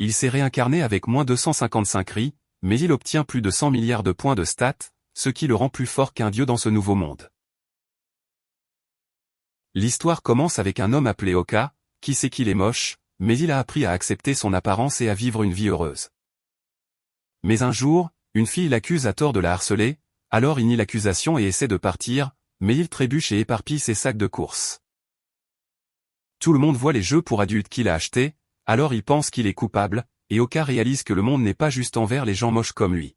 Il s'est réincarné avec moins 255 ri, mais il obtient plus de 100 milliards de points de stats, ce qui le rend plus fort qu'un dieu dans ce nouveau monde. L'histoire commence avec un homme appelé Oka, qui sait qu'il est moche, mais il a appris à accepter son apparence et à vivre une vie heureuse. Mais un jour, une fille l'accuse à tort de la harceler, alors il nie l'accusation et essaie de partir, mais il trébuche et éparpille ses sacs de course. Tout le monde voit les jeux pour adultes qu'il a achetés, alors il pense qu'il est coupable, et Oka réalise que le monde n'est pas juste envers les gens moches comme lui.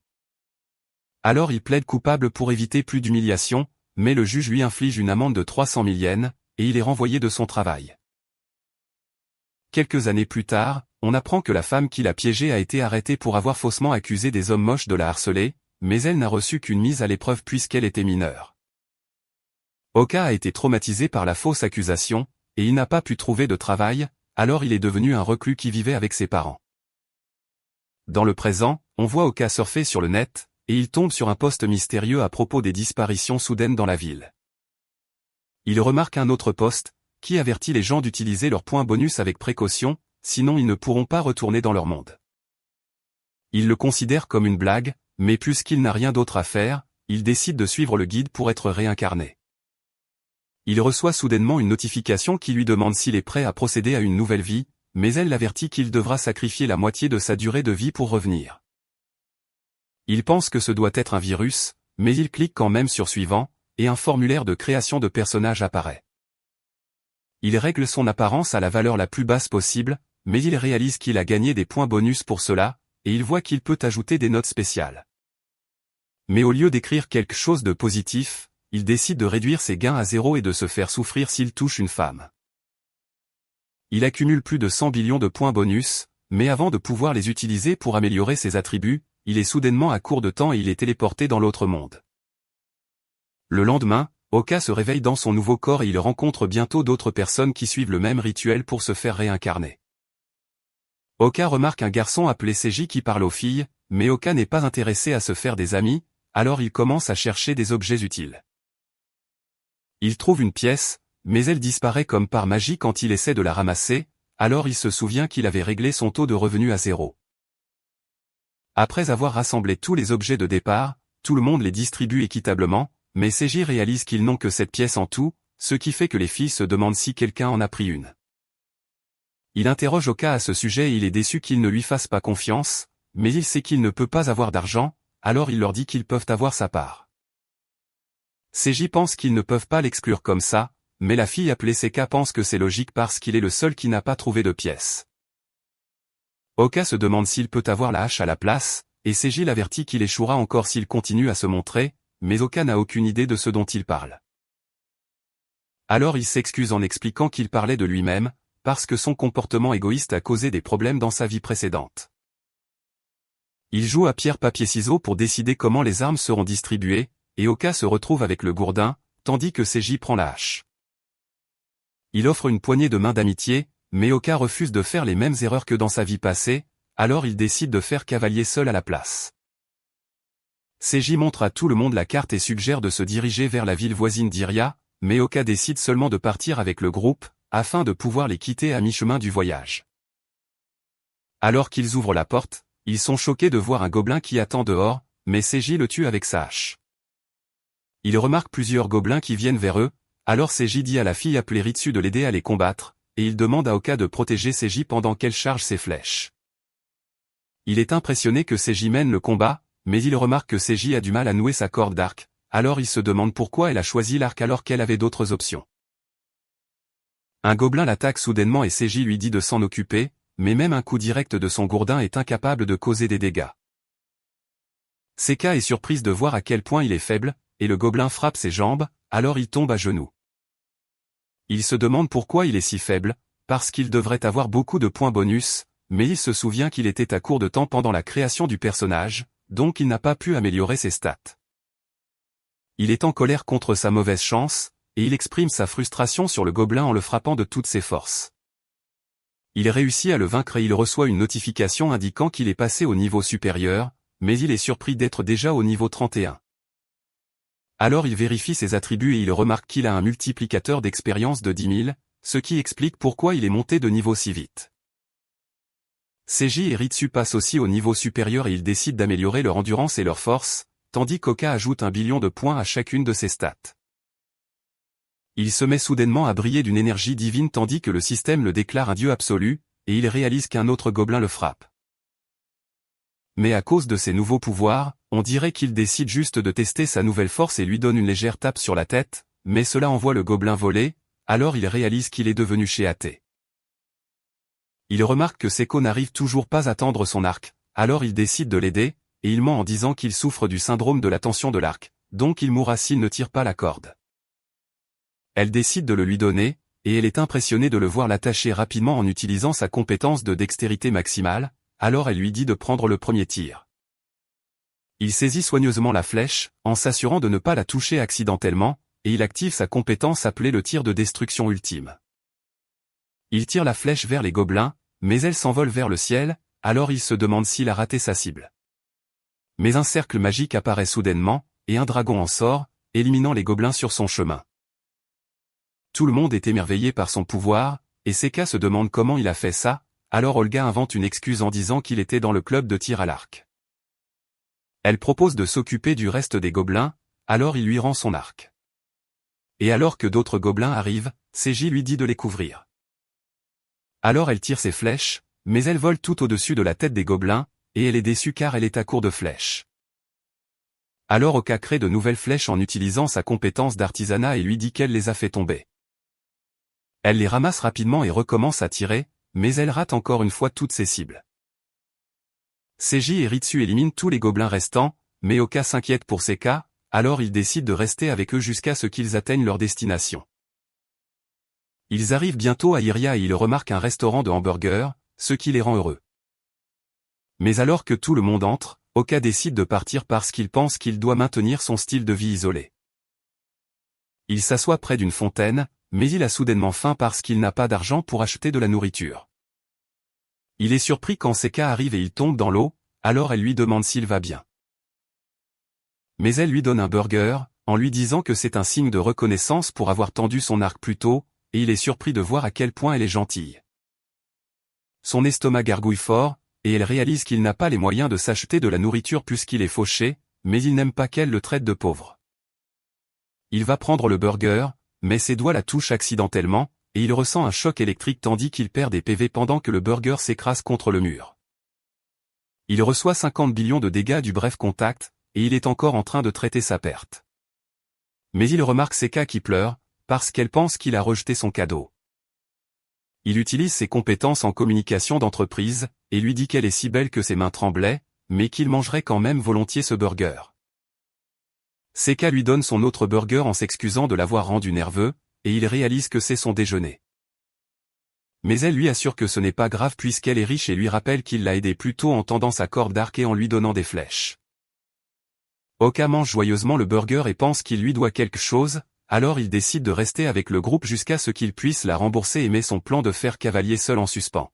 Alors il plaide coupable pour éviter plus d'humiliation, mais le juge lui inflige une amende de 300 000 yens, et il est renvoyé de son travail. Quelques années plus tard, on apprend que la femme qui l'a piégé a été arrêtée pour avoir faussement accusé des hommes moches de la harceler, mais elle n'a reçu qu'une mise à l'épreuve puisqu'elle était mineure. Oka a été traumatisé par la fausse accusation, et il n'a pas pu trouver de travail, alors il est devenu un reclus qui vivait avec ses parents. Dans le présent, on voit Oka surfer sur le net, et il tombe sur un post mystérieux à propos des disparitions soudaines dans la ville. Il remarque un autre post, qui avertit les gens d'utiliser leurs points bonus avec précaution, sinon ils ne pourront pas retourner dans leur monde. Il le considère comme une blague, mais puisqu'il n'a rien d'autre à faire, il décide de suivre le guide pour être réincarné. Il reçoit soudainement une notification qui lui demande s'il est prêt à procéder à une nouvelle vie, mais elle l'avertit qu'il devra sacrifier la moitié de sa durée de vie pour revenir. Il pense que ce doit être un virus, mais il clique quand même sur suivant, et un formulaire de création de personnage apparaît. Il règle son apparence à la valeur la plus basse possible, mais il réalise qu'il a gagné des points bonus pour cela, et il voit qu'il peut ajouter des notes spéciales. Mais au lieu d'écrire quelque chose de positif, il décide de réduire ses gains à 0 et de se faire souffrir s'il touche une femme. Il accumule plus de 100 billions de points bonus, mais avant de pouvoir les utiliser pour améliorer ses attributs, il est soudainement à court de temps et il est téléporté dans l'autre monde. Le lendemain, Oka se réveille dans son nouveau corps et il rencontre bientôt d'autres personnes qui suivent le même rituel pour se faire réincarner. Oka remarque un garçon appelé Seiji qui parle aux filles, mais Oka n'est pas intéressé à se faire des amis, alors il commence à chercher des objets utiles. Il trouve une pièce, mais elle disparaît comme par magie quand il essaie de la ramasser, alors il se souvient qu'il avait réglé son taux de revenu à 0. Après avoir rassemblé tous les objets de départ, tout le monde les distribue équitablement, mais Seiji réalise qu'ils n'ont que cette pièce en tout, ce qui fait que les filles se demandent si quelqu'un en a pris une. Il interroge Oka à ce sujet et il est déçu qu'ils ne lui fassent pas confiance, mais il sait qu'il ne peut pas avoir d'argent, alors il leur dit qu'ils peuvent avoir sa part. Seiji pense qu'ils ne peuvent pas l'exclure comme ça, mais la fille appelée Seka pense que c'est logique parce qu'il est le seul qui n'a pas trouvé de pièce. Oka se demande s'il peut avoir la hache à la place, et Seiji l'avertit qu'il échouera encore s'il continue à se montrer, mais Oka n'a aucune idée de ce dont il parle. Alors il s'excuse en expliquant qu'il parlait de lui-même, parce que son comportement égoïste a causé des problèmes dans sa vie précédente. Il joue à pierre-papier-ciseaux pour décider comment les armes seront distribuées, et Oka se retrouve avec le gourdin, tandis que Seiji prend la hache. Il offre une poignée de main d'amitié, mais Oka refuse de faire les mêmes erreurs que dans sa vie passée, alors il décide de faire cavalier seul à la place. Seiji montre à tout le monde la carte et suggère de se diriger vers la ville voisine d'Iria, mais Oka décide seulement de partir avec le groupe, afin de pouvoir les quitter à mi-chemin du voyage. Alors qu'ils ouvrent la porte, ils sont choqués de voir un gobelin qui attend dehors, mais Seiji le tue avec sa hache. Ils remarquent plusieurs gobelins qui viennent vers eux, alors Seiji dit à la fille appelée Ritsu de l'aider à les combattre, et il demande à Oka de protéger Seiji pendant qu'elle charge ses flèches. Il est impressionné que Seiji mène le combat, mais il remarque que Seiji a du mal à nouer sa corde d'arc, alors il se demande pourquoi elle a choisi l'arc alors qu'elle avait d'autres options. Un gobelin l'attaque soudainement et Seiji lui dit de s'en occuper, mais même un coup direct de son gourdin est incapable de causer des dégâts. Seka est surprise de voir à quel point il est faible, et le gobelin frappe ses jambes, alors il tombe à genoux. Il se demande pourquoi il est si faible, parce qu'il devrait avoir beaucoup de points bonus, mais il se souvient qu'il était à court de temps pendant la création du personnage, donc il n'a pas pu améliorer ses stats. Il est en colère contre sa mauvaise chance, et il exprime sa frustration sur le gobelin en le frappant de toutes ses forces. Il réussit à le vaincre et il reçoit une notification indiquant qu'il est passé au niveau supérieur, mais il est surpris d'être déjà au niveau 31. Alors il vérifie ses attributs et il remarque qu'il a un multiplicateur d'expérience de 10 000, ce qui explique pourquoi il est monté de niveau si vite. Seiji et Ritsu passent aussi au niveau supérieur et ils décident d'améliorer leur endurance et leur force, tandis qu'Oka ajoute 1 billion de points à chacune de ses stats. Il se met soudainement à briller d'une énergie divine tandis que le système le déclare un dieu absolu, et il réalise qu'un autre gobelin le frappe. Mais à cause de ses nouveaux pouvoirs, on dirait qu'il décide juste de tester sa nouvelle force et lui donne une légère tape sur la tête, mais cela envoie le gobelin voler, alors il réalise qu'il est devenu Sheate. Il remarque que Seko n'arrive toujours pas à tendre son arc, alors il décide de l'aider, et il ment en disant qu'il souffre du syndrome de la tension de l'arc, donc il mourra s'il ne tire pas la corde. Elle décide de le lui donner, et elle est impressionnée de le voir l'attacher rapidement en utilisant sa compétence de dextérité maximale, alors elle lui dit de prendre le premier tir. Il saisit soigneusement la flèche, en s'assurant de ne pas la toucher accidentellement, et il active sa compétence appelée le tir de destruction ultime. Il tire la flèche vers les gobelins, mais elle s'envole vers le ciel, alors il se demande s'il a raté sa cible. Mais un cercle magique apparaît soudainement, et un dragon en sort, éliminant les gobelins sur son chemin. Tout le monde est émerveillé par son pouvoir, et Seka se demande comment il a fait ça, alors Olga invente une excuse en disant qu'il était dans le club de tir à l'arc. Elle propose de s'occuper du reste des gobelins, alors il lui rend son arc. Et alors que d'autres gobelins arrivent, Seiji lui dit de les couvrir. Alors elle tire ses flèches, mais elle vole tout au-dessus de la tête des gobelins, et elle est déçue car elle est à court de flèches. Alors Oka crée de nouvelles flèches en utilisant sa compétence d'artisanat et lui dit qu'elle les a fait tomber. Elle les ramasse rapidement et recommence à tirer, mais elle rate encore une fois toutes ses cibles. Seiji et Ritsu éliminent tous les gobelins restants, mais Oka s'inquiète pour Seka, alors il décide de rester avec eux jusqu'à ce qu'ils atteignent leur destination. Ils arrivent bientôt à Iria et ils remarquent un restaurant de hamburgers, ce qui les rend heureux. Mais alors que tout le monde entre, Oka décide de partir parce qu'il pense qu'il doit maintenir son style de vie isolé. Il s'assoit près d'une fontaine, mais il a soudainement faim parce qu'il n'a pas d'argent pour acheter de la nourriture. Il est surpris quand Seka arrive et il tombe dans l'eau, alors elle lui demande s'il va bien. Mais elle lui donne un burger, en lui disant que c'est un signe de reconnaissance pour avoir tendu son arc plus tôt, et il est surpris de voir à quel point elle est gentille. Son estomac gargouille fort, et elle réalise qu'il n'a pas les moyens de s'acheter de la nourriture puisqu'il est fauché, mais il n'aime pas qu'elle le traite de pauvre. Il va prendre le burger, mais ses doigts la touchent accidentellement, et il ressent un choc électrique tandis qu'il perd des PV pendant que le burger s'écrase contre le mur. Il reçoit 50 billions de dégâts du bref contact, et il est encore en train de traiter sa perte. Mais il remarque Seka qui pleure, parce qu'elle pense qu'il a rejeté son cadeau. Il utilise ses compétences en communication d'entreprise, et lui dit qu'elle est si belle que ses mains tremblaient, mais qu'il mangerait quand même volontiers ce burger. Seka lui donne son autre burger en s'excusant de l'avoir rendu nerveux, et il réalise que c'est son déjeuner. Mais elle lui assure que ce n'est pas grave puisqu'elle est riche et lui rappelle qu'il l'a aidé plus tôt en tendant sa corde d'arc et en lui donnant des flèches. Oka mange joyeusement le burger et pense qu'il lui doit quelque chose, alors il décide de rester avec le groupe jusqu'à ce qu'il puisse la rembourser et met son plan de faire cavalier seul en suspens.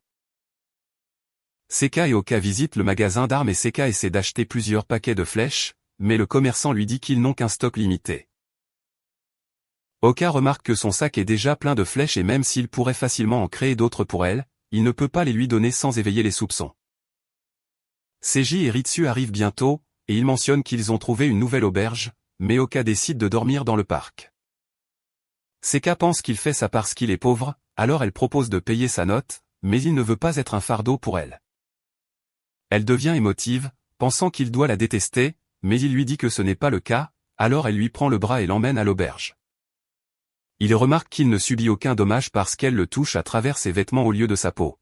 Seka et Oka visitent le magasin d'armes et Seka essaie d'acheter plusieurs paquets de flèches, mais le commerçant lui dit qu'ils n'ont qu'un stock limité. Oka remarque que son sac est déjà plein de flèches et même s'il pourrait facilement en créer d'autres pour elle, il ne peut pas les lui donner sans éveiller les soupçons. Seiji et Ritsu arrivent bientôt, et ils mentionnent qu'ils ont trouvé une nouvelle auberge, mais Oka décide de dormir dans le parc. Seka pense qu'il fait ça parce qu'il est pauvre, alors elle propose de payer sa note, mais il ne veut pas être un fardeau pour elle. Elle devient émotive, pensant qu'il doit la détester, mais il lui dit que ce n'est pas le cas, alors elle lui prend le bras et l'emmène à l'auberge. Il remarque qu'il ne subit aucun dommage parce qu'elle le touche à travers ses vêtements au lieu de sa peau.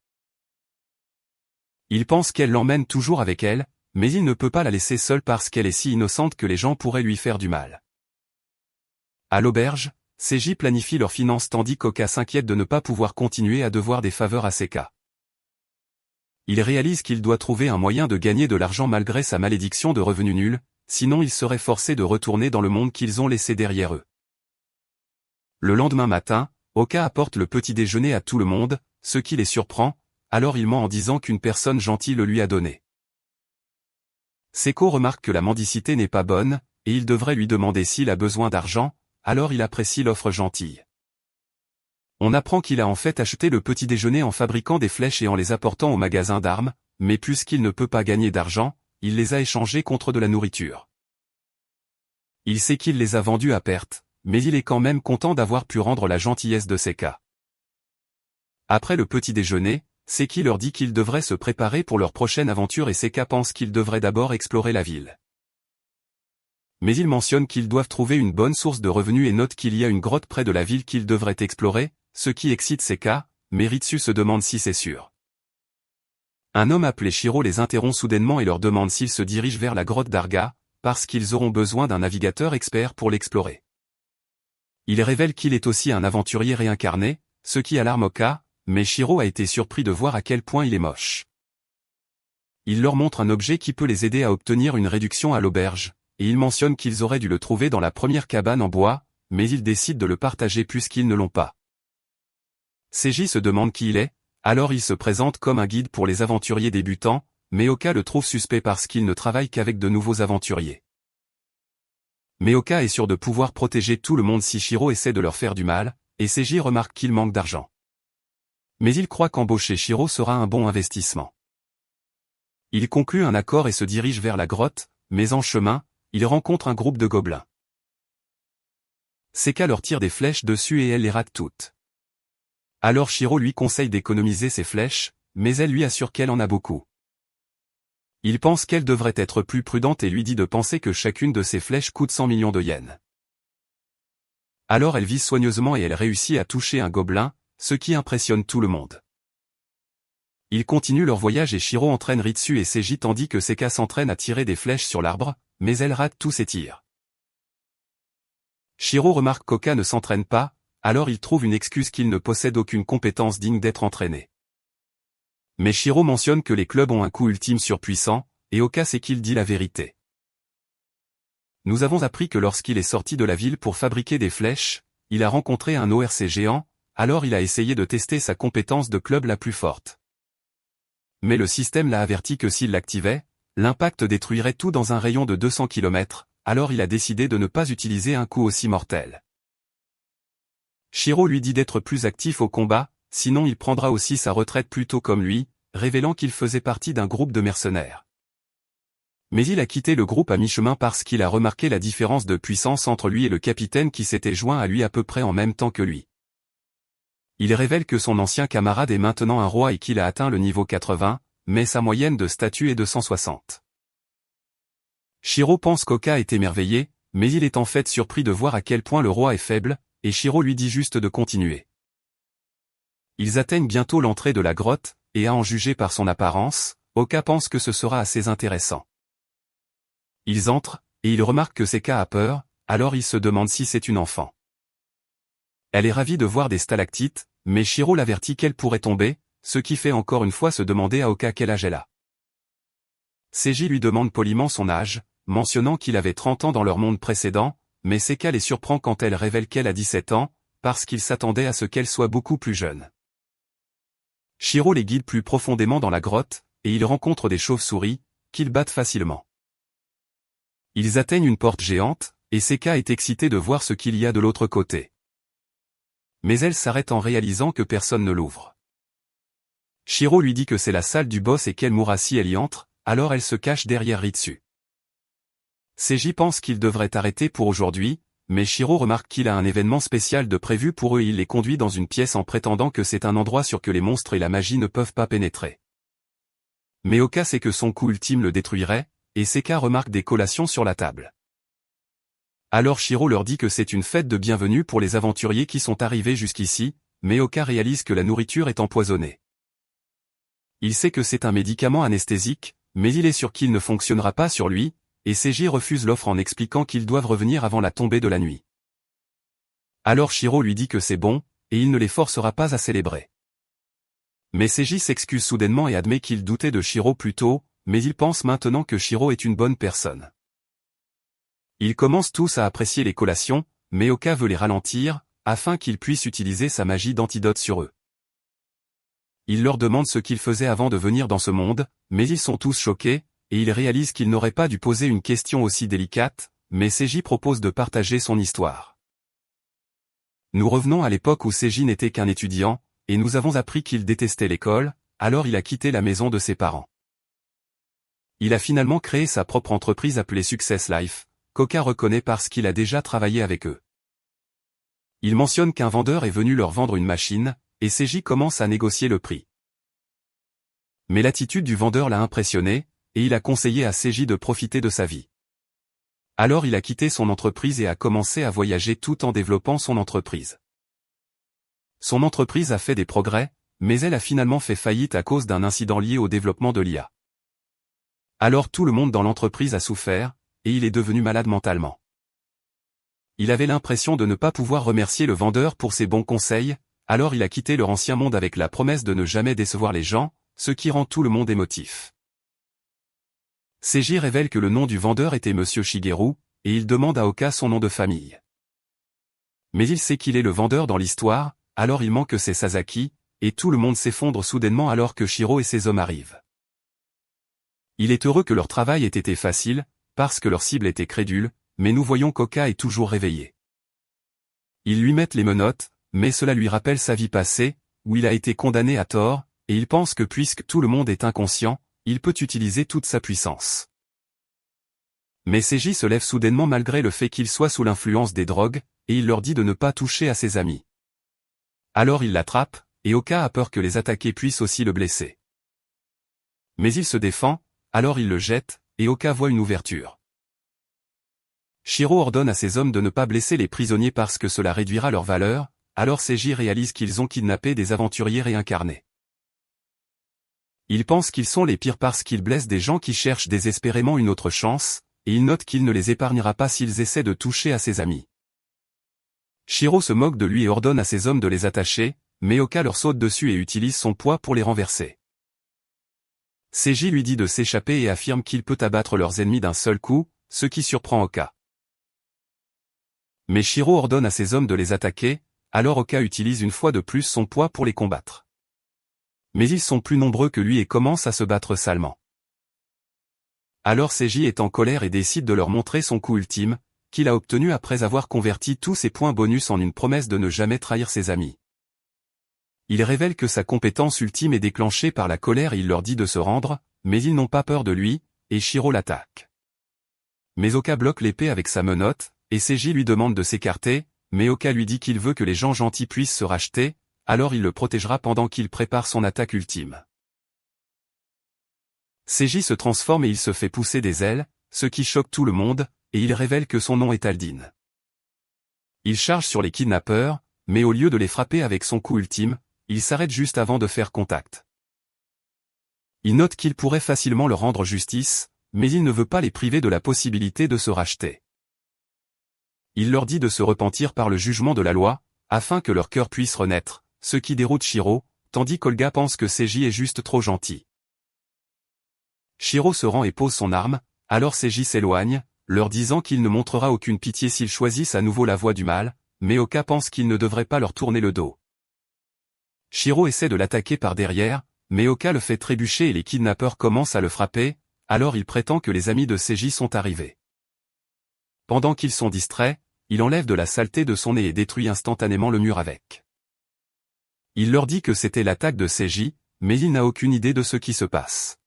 Il pense qu'elle l'emmène toujours avec elle, mais il ne peut pas la laisser seule parce qu'elle est si innocente que les gens pourraient lui faire du mal. À l'auberge, Seiji planifie leurs finances tandis qu'Oka s'inquiète de ne pas pouvoir continuer à devoir des faveurs à Seka. Il réalise qu'il doit trouver un moyen de gagner de l'argent malgré sa malédiction de revenus nuls, sinon il serait forcé de retourner dans le monde qu'ils ont laissé derrière eux. Le lendemain matin, Oka apporte le petit déjeuner à tout le monde, ce qui les surprend, alors il ment en disant qu'une personne gentille le lui a donné. Seko remarque que la mendicité n'est pas bonne, et il devrait lui demander s'il a besoin d'argent, alors il apprécie l'offre gentille. On apprend qu'il a en fait acheté le petit déjeuner en fabriquant des flèches et en les apportant au magasin d'armes, mais puisqu'il ne peut pas gagner d'argent, il les a échangées contre de la nourriture. Il sait qu'il les a vendues à perte, mais il est quand même content d'avoir pu rendre la gentillesse de Seka. Après le petit déjeuner, Seki leur dit qu'ils devraient se préparer pour leur prochaine aventure et Seka pense qu'ils devraient d'abord explorer la ville. Mais il mentionne qu'ils doivent trouver une bonne source de revenus et note qu'il y a une grotte près de la ville qu'ils devraient explorer, ce qui excite Seka, mais Ritsu se demande si c'est sûr. Un homme appelé Shiro les interrompt soudainement et leur demande s'ils se dirigent vers la grotte d'Arga, parce qu'ils auront besoin d'un navigateur expert pour l'explorer. Il révèle qu'il est aussi un aventurier réincarné, ce qui alarme Oka, mais Shiro a été surpris de voir à quel point il est moche. Il leur montre un objet qui peut les aider à obtenir une réduction à l'auberge, et il mentionne qu'ils auraient dû le trouver dans la première cabane en bois, mais ils décident de le partager puisqu'ils ne l'ont pas. Seiji se demande qui il est, alors il se présente comme un guide pour les aventuriers débutants, mais Oka le trouve suspect parce qu'il ne travaille qu'avec de nouveaux aventuriers. Mais Oka est sûr de pouvoir protéger tout le monde si Shiro essaie de leur faire du mal, et Seiji remarque qu'il manque d'argent. Mais il croit qu'embaucher Shiro sera un bon investissement. Il conclut un accord et se dirige vers la grotte, mais en chemin, il rencontre un groupe de gobelins. Seka leur tire des flèches dessus et elle les rate toutes. Alors Shiro lui conseille d'économiser ses flèches, mais elle lui assure qu'elle en a beaucoup. Il pense qu'elle devrait être plus prudente et lui dit de penser que chacune de ses flèches coûte 100 millions de yens. Alors elle vise soigneusement et elle réussit à toucher un gobelin, ce qui impressionne tout le monde. Ils continuent leur voyage et Shiro entraîne Ritsu et Seiji tandis que Seka s'entraîne à tirer des flèches sur l'arbre, mais elle rate tous ses tirs. Shiro remarque qu'Oka ne s'entraîne pas, alors il trouve une excuse qu'il ne possède aucune compétence digne d'être entraîné. Mais Shiro mentionne que les clubs ont un coup ultime surpuissant, et Oka sait qu'il dit la vérité. Nous avons appris que lorsqu'il est sorti de la ville pour fabriquer des flèches, il a rencontré un ORC géant, alors il a essayé de tester sa compétence de club la plus forte. Mais le système l'a averti que s'il l'activait, l'impact détruirait tout dans un rayon de 200 km, alors il a décidé de ne pas utiliser un coup aussi mortel. Shiro lui dit d'être plus actif au combat, sinon il prendra aussi sa retraite plus tôt comme lui, révélant qu'il faisait partie d'un groupe de mercenaires. Mais il a quitté le groupe à mi-chemin parce qu'il a remarqué la différence de puissance entre lui et le capitaine qui s'était joint à lui à peu près en même temps que lui. Il révèle que son ancien camarade est maintenant un roi et qu'il a atteint le niveau 80, mais sa moyenne de statut est de 160. Shiro pense qu'Oka est émerveillé, mais il est en fait surpris de voir à quel point le roi est faible, et Shiro lui dit juste de continuer. Ils atteignent bientôt l'entrée de la grotte, et à en juger par son apparence, Oka pense que ce sera assez intéressant. Ils entrent, et il remarque que Seka a peur, alors il se demande si c'est une enfant. Elle est ravie de voir des stalactites, mais Shiro l'avertit qu'elle pourrait tomber, ce qui fait encore une fois se demander à Oka quel âge elle a. Seiji lui demande poliment son âge, mentionnant qu'il avait 30 ans dans leur monde précédent, mais Seka les surprend quand elle révèle qu'elle a 17 ans, parce qu'il s'attendait à ce qu'elle soit beaucoup plus jeune. Shiro les guide plus profondément dans la grotte, et ils rencontrent des chauves-souris, qu'ils battent facilement. Ils atteignent une porte géante, et Seka est excitée de voir ce qu'il y a de l'autre côté. Mais elle s'arrête en réalisant que personne ne l'ouvre. Shiro lui dit que c'est la salle du boss et qu'elle mourra si elle y entre, alors elle se cache derrière Ritsu. Seiji pense qu'ils devraient arrêter pour aujourd'hui, mais Shiro remarque qu'il a un événement spécial de prévu pour eux et il les conduit dans une pièce en prétendant que c'est un endroit sur que les monstres et la magie ne peuvent pas pénétrer. Mais Oka sait que son coup ultime le détruirait, et Seka remarque des collations sur la table. Alors Shiro leur dit que c'est une fête de bienvenue pour les aventuriers qui sont arrivés jusqu'ici, mais Oka réalise que la nourriture est empoisonnée. Il sait que c'est un médicament anesthésique, mais il est sûr qu'il ne fonctionnera pas sur lui, et Seiji refuse l'offre en expliquant qu'ils doivent revenir avant la tombée de la nuit. Alors Shiro lui dit que c'est bon, et il ne les forcera pas à célébrer. Mais Seiji s'excuse soudainement et admet qu'il doutait de Shiro plus tôt, mais il pense maintenant que Shiro est une bonne personne. Ils commencent tous à apprécier les collations, mais Oka veut les ralentir, afin qu'ils puissent utiliser sa magie d'antidote sur eux. Il leur demande ce qu'ils faisaient avant de venir dans ce monde, mais ils sont tous choqués, et ils réalisent qu'ils n'auraient pas dû poser une question aussi délicate, mais Seiji propose de partager son histoire. Nous revenons à l'époque où Seiji n'était qu'un étudiant, et nous avons appris qu'il détestait l'école, alors il a quitté la maison de ses parents. Il a finalement créé sa propre entreprise appelée Success Life, qu'Oka reconnaît parce qu'il a déjà travaillé avec eux. Il mentionne qu'un vendeur est venu leur vendre une machine, et Seiji commence à négocier le prix. Mais l'attitude du vendeur l'a impressionné, et il a conseillé à Seiji de profiter de sa vie. Alors il a quitté son entreprise et a commencé à voyager tout en développant son entreprise. Son entreprise a fait des progrès, mais elle a finalement fait faillite à cause d'un incident lié au développement de l'IA. Alors tout le monde dans l'entreprise a souffert, et il est devenu malade mentalement. Il avait l'impression de ne pas pouvoir remercier le vendeur pour ses bons conseils, alors il a quitté leur ancien monde avec la promesse de ne jamais décevoir les gens, ce qui rend tout le monde émotif. Seiji révèle que le nom du vendeur était Monsieur Shigeru, et il demande à Oka son nom de famille. Mais il sait qu'il est le vendeur dans l'histoire, alors il manque ses Sasaki, et tout le monde s'effondre soudainement alors que Shiro et ses hommes arrivent. Il est heureux que leur travail ait été facile, parce que leur cible était crédule, mais nous voyons qu'Oka est toujours réveillé. Ils lui mettent les menottes, mais cela lui rappelle sa vie passée, où il a été condamné à tort, et il pense que puisque tout le monde est inconscient, il peut utiliser toute sa puissance. Mais Seiji se lève soudainement malgré le fait qu'il soit sous l'influence des drogues, et il leur dit de ne pas toucher à ses amis. Alors il l'attrape, et Oka a peur que les attaquer puissent aussi le blesser. Mais il se défend, alors il le jette, et Oka voit une ouverture. Shiro ordonne à ses hommes de ne pas blesser les prisonniers parce que cela réduira leur valeur, alors Seiji réalise qu'ils ont kidnappé des aventuriers réincarnés. Il pense qu'ils sont les pires parce qu'ils blessent des gens qui cherchent désespérément une autre chance, et il note qu'il ne les épargnera pas s'ils essaient de toucher à ses amis. Shiro se moque de lui et ordonne à ses hommes de les attacher, mais Oka leur saute dessus et utilise son poids pour les renverser. Seiji lui dit de s'échapper et affirme qu'il peut abattre leurs ennemis d'un seul coup, ce qui surprend Oka. Mais Shiro ordonne à ses hommes de les attaquer, alors Oka utilise une fois de plus son poids pour les combattre. Mais ils sont plus nombreux que lui et commencent à se battre salement. Alors Seiji est en colère et décide de leur montrer son coup ultime, qu'il a obtenu après avoir converti tous ses points bonus en une promesse de ne jamais trahir ses amis. Il révèle que sa compétence ultime est déclenchée par la colère et il leur dit de se rendre, mais ils n'ont pas peur de lui, et Shiro l'attaque. Mais Oka bloque l'épée avec sa menotte, et Seiji lui demande de s'écarter, mais Oka lui dit qu'il veut que les gens gentils puissent se racheter, alors il le protégera pendant qu'il prépare son attaque ultime. Seiji se transforme et il se fait pousser des ailes, ce qui choque tout le monde, et il révèle que son nom est Aldin. Il charge sur les kidnappeurs, mais au lieu de les frapper avec son coup ultime, il s'arrête juste avant de faire contact. Il note qu'il pourrait facilement leur rendre justice, mais il ne veut pas les priver de la possibilité de se racheter. Il leur dit de se repentir par le jugement de la loi, afin que leur cœur puisse renaître, ce qui déroute Shiro, tandis qu'Olga pense que Seiji est juste trop gentil. Shiro se rend et pose son arme, alors Seiji s'éloigne, leur disant qu'il ne montrera aucune pitié s'ils choisissent à nouveau la voie du mal, mais Oka pense qu'il ne devrait pas leur tourner le dos. Shiro essaie de l'attaquer par derrière, mais Oka le fait trébucher et les kidnappeurs commencent à le frapper, alors il prétend que les amis de Seiji sont arrivés. Pendant qu'ils sont distraits, il enlève de la saleté de son nez et détruit instantanément le mur avec. Il leur dit que c'était l'attaque de Seiji, mais il n'a aucune idée de ce qui se passe.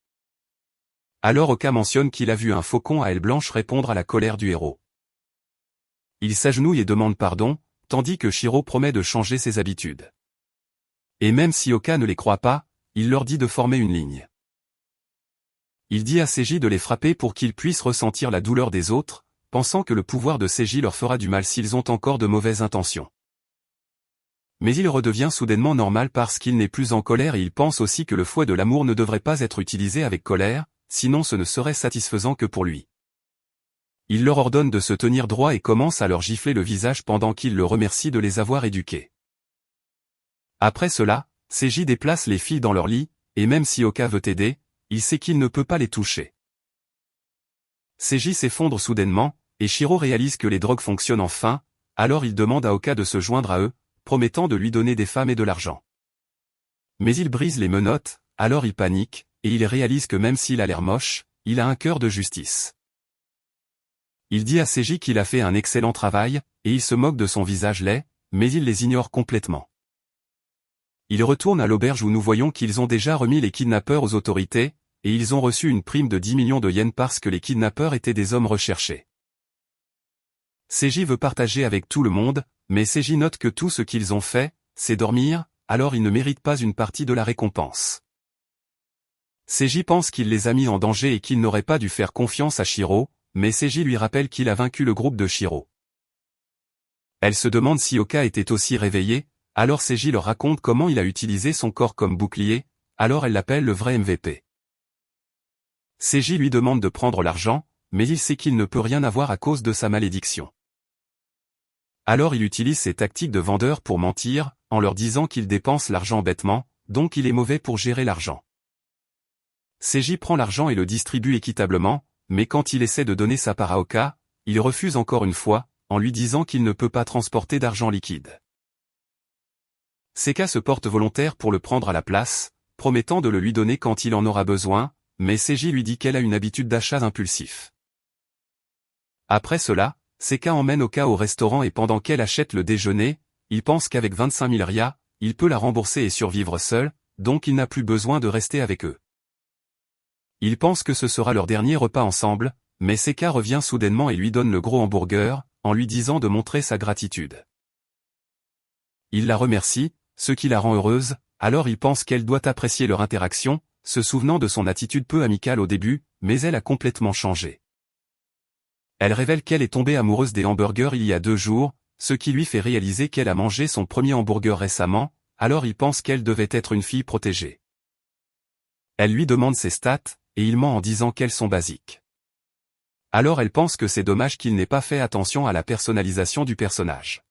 Alors Oka mentionne qu'il a vu un faucon à aile blanche répondre à la colère du héros. Il s'agenouille et demande pardon, tandis que Shiro promet de changer ses habitudes. Et même si Oka ne les croit pas, il leur dit de former une ligne. Il dit à Seiji de les frapper pour qu'ils puissent ressentir la douleur des autres, pensant que le pouvoir de Seiji leur fera du mal s'ils ont encore de mauvaises intentions. Mais il redevient soudainement normal parce qu'il n'est plus en colère et il pense aussi que le fouet de l'amour ne devrait pas être utilisé avec colère, sinon ce ne serait satisfaisant que pour lui. Il leur ordonne de se tenir droit et commence à leur gifler le visage pendant qu'il le remercie de les avoir éduqués. Après cela, Seiji déplace les filles dans leur lit, et même si Oka veut aider, il sait qu'il ne peut pas les toucher. Seiji s'effondre soudainement, et Shiro réalise que les drogues fonctionnent enfin, alors il demande à Oka de se joindre à eux, promettant de lui donner des femmes et de l'argent. Mais il brise les menottes, alors il panique, et il réalise que même s'il a l'air moche, il a un cœur de justice. Il dit à Seiji qu'il a fait un excellent travail, et il se moque de son visage laid, mais il les ignore complètement. Il retourne à l'auberge où nous voyons qu'ils ont déjà remis les kidnappeurs aux autorités, et ils ont reçu une prime de 10 millions de yens parce que les kidnappeurs étaient des hommes recherchés. Seiji veut partager avec tout le monde, mais Seiji note que tout ce qu'ils ont fait, c'est dormir, alors ils ne méritent pas une partie de la récompense. Seiji pense qu'il les a mis en danger et qu'il n'aurait pas dû faire confiance à Shiro, mais Seiji lui rappelle qu'il a vaincu le groupe de Shiro. Elle se demande si Oka était aussi réveillé, alors Seiji leur raconte comment il a utilisé son corps comme bouclier, alors elle l'appelle le vrai MVP. Seiji lui demande de prendre l'argent, mais il sait qu'il ne peut rien avoir à cause de sa malédiction. Alors il utilise ses tactiques de vendeur pour mentir, en leur disant qu'il dépense l'argent bêtement, donc il est mauvais pour gérer l'argent. Seiji prend l'argent et le distribue équitablement, mais quand il essaie de donner sa part à Oka, il refuse encore une fois, en lui disant qu'il ne peut pas transporter d'argent liquide. Seka se porte volontaire pour le prendre à la place, promettant de le lui donner quand il en aura besoin, mais Seiji lui dit qu'elle a une habitude d'achat impulsif. Après cela, Seka emmène Oka au restaurant et pendant qu'elle achète le déjeuner, il pense qu'avec 25 000 rya, il peut la rembourser et survivre seul, donc il n'a plus besoin de rester avec eux. Il pense que ce sera leur dernier repas ensemble, mais Seka revient soudainement et lui donne le gros hamburger, en lui disant de montrer sa gratitude. Il la remercie, ce qui la rend heureuse, alors il pense qu'elle doit apprécier leur interaction, se souvenant de son attitude peu amicale au début, mais elle a complètement changé. Elle révèle qu'elle est tombée amoureuse des hamburgers il y a 2 jours, ce qui lui fait réaliser qu'elle a mangé son premier hamburger récemment, alors il pense qu'elle devait être une fille protégée. Elle lui demande ses stats, et il ment en disant qu'elles sont basiques. Alors elle pense que c'est dommage qu'il n'ait pas fait attention à la personnalisation du personnage.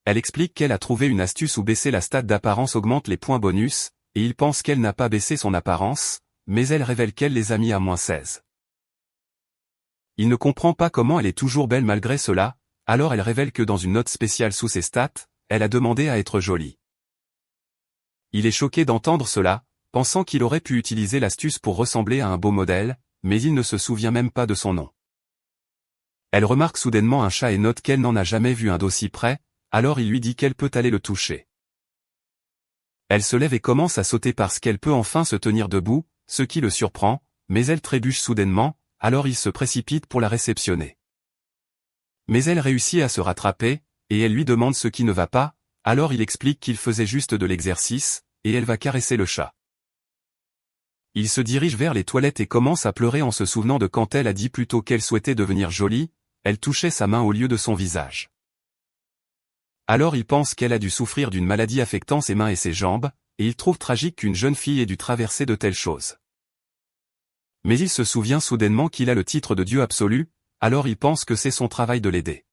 Elle explique qu'elle a trouvé une astuce où baisser la stat d'apparence augmente les points bonus, et il pense qu'elle n'a pas baissé son apparence, mais elle révèle qu'elle les a mis à -16. Il ne comprend pas comment elle est toujours belle malgré cela, alors elle révèle que dans une note spéciale sous ses stats, elle a demandé à être jolie. Il est choqué d'entendre cela, pensant qu'il aurait pu utiliser l'astuce pour ressembler à un beau modèle, mais il ne se souvient même pas de son nom. Elle remarque soudainement un chat et note qu'elle n'en a jamais vu un d'aussi près, alors il lui dit qu'elle peut aller le toucher. Elle se lève et commence à sauter parce qu'elle peut enfin se tenir debout, ce qui le surprend, mais elle trébuche soudainement, alors il se précipite pour la réceptionner. Mais elle réussit à se rattraper, et elle lui demande ce qui ne va pas, alors il explique qu'il faisait juste de l'exercice, et elle va caresser le chat. Il se dirige vers les toilettes et commence à pleurer en se souvenant de quand elle a dit plus tôt qu'elle souhaitait devenir jolie, elle touchait sa main au lieu de son visage. Alors il pense qu'elle a dû souffrir d'une maladie affectant ses mains et ses jambes, et il trouve tragique qu'une jeune fille ait dû traverser de telles choses. Mais il se souvient soudainement qu'il a le titre de Dieu absolu, alors il pense que c'est son travail de l'aider.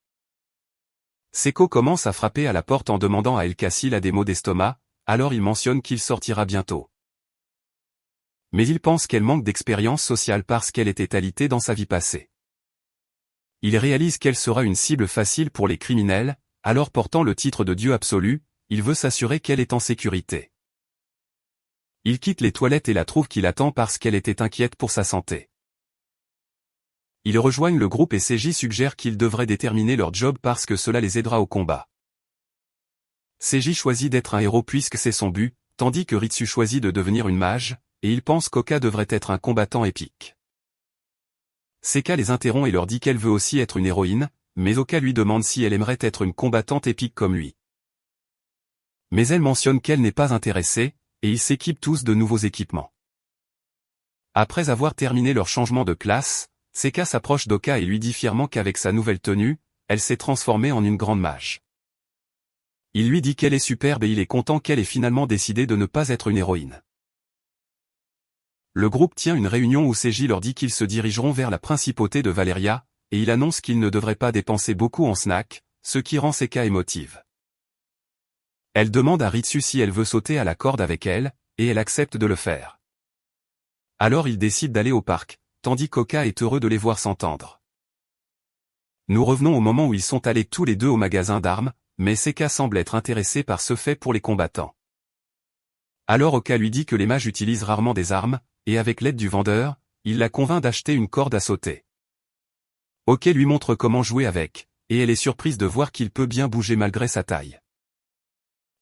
Seko commence à frapper à la porte en demandant à Elka s'il a des maux d'estomac, alors il mentionne qu'il sortira bientôt. Mais il pense qu'elle manque d'expérience sociale parce qu'elle était alitée dans sa vie passée. Il réalise qu'elle sera une cible facile pour les criminels, alors portant le titre de Dieu absolu, il veut s'assurer qu'elle est en sécurité. Il quitte les toilettes et la trouve qui l'attend parce qu'elle était inquiète pour sa santé. Ils rejoignent le groupe et Seiji suggère qu'ils devraient déterminer leur job parce que cela les aidera au combat. Seiji choisit d'être un héros puisque c'est son but, tandis que Ritsu choisit de devenir une mage, et il pense qu'Oka devrait être un combattant épique. Seka les interrompt et leur dit qu'elle veut aussi être une héroïne, mais Oka lui demande si elle aimerait être une combattante épique comme lui. Mais elle mentionne qu'elle n'est pas intéressée, et ils s'équipent tous de nouveaux équipements. Après avoir terminé leur changement de classe, Seka s'approche d'Oka et lui dit fièrement qu'avec sa nouvelle tenue, elle s'est transformée en une grande mage. Il lui dit qu'elle est superbe et il est content qu'elle ait finalement décidé de ne pas être une héroïne. Le groupe tient une réunion où Seiji leur dit qu'ils se dirigeront vers la principauté de Valeria, et il annonce qu'ils ne devraient pas dépenser beaucoup en snacks, ce qui rend Seka émotive. Elle demande à Ritsu si elle veut sauter à la corde avec elle, et elle accepte de le faire. Alors ils décident d'aller au parc, tandis qu'Oka est heureux de les voir s'entendre. Nous revenons au moment où ils sont allés tous les deux au magasin d'armes, mais Seka semble être intéressé par ce fait pour les combattants. Alors Oka lui dit que les mages utilisent rarement des armes, et avec l'aide du vendeur, il la convainc d'acheter une corde à sauter. Oka lui montre comment jouer avec, et elle est surprise de voir qu'il peut bien bouger malgré sa taille.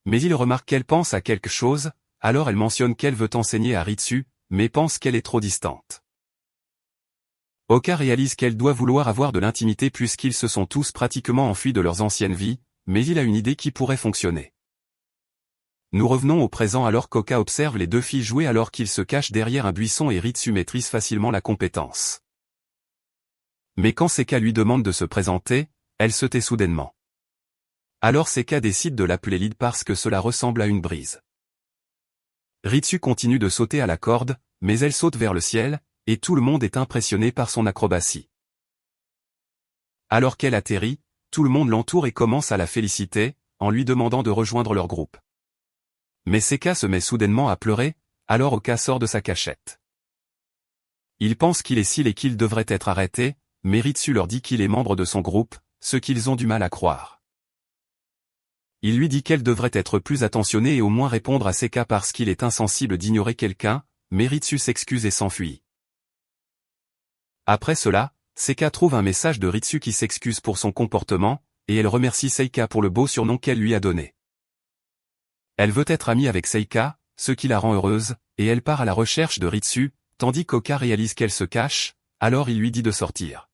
Mais il remarque qu'elle pense à quelque chose, alors elle mentionne qu'elle veut enseigner à Ritsu, mais pense qu'elle est trop distante. Oka réalise qu'elle doit vouloir avoir de l'intimité puisqu'ils se sont tous pratiquement enfuis de leurs anciennes vies, mais il a une idée qui pourrait fonctionner. Nous revenons au présent alors qu'Oka observe les deux filles jouer alors qu'ils se cachent derrière un buisson et Ritsu maîtrise facilement la compétence. Mais quand Seka lui demande de se présenter, elle se tait soudainement. Alors Seka décide de l'appeler lead parce que cela ressemble à une brise. Ritsu continue de sauter à la corde, mais elle saute vers le ciel, et tout le monde est impressionné par son acrobatie. Alors qu'elle atterrit, tout le monde l'entoure et commence à la féliciter, en lui demandant de rejoindre leur groupe. Mais Seka se met soudainement à pleurer, alors Oka sort de sa cachette. Il pense qu'il est Seal et qu'il devrait être arrêté, mais Ritsu leur dit qu'il est membre de son groupe, ce qu'ils ont du mal à croire. Il lui dit qu'elle devrait être plus attentionnée et au moins répondre à Seka parce qu'il est insensible d'ignorer quelqu'un, mais Ritsu s'excuse et s'enfuit. Après cela, Seka trouve un message de Ritsu qui s'excuse pour son comportement, et elle remercie Seika pour le beau surnom qu'elle lui a donné. Elle veut être amie avec Seika, ce qui la rend heureuse, et elle part à la recherche de Ritsu, tandis qu'Oka réalise qu'elle se cache, alors il lui dit de sortir.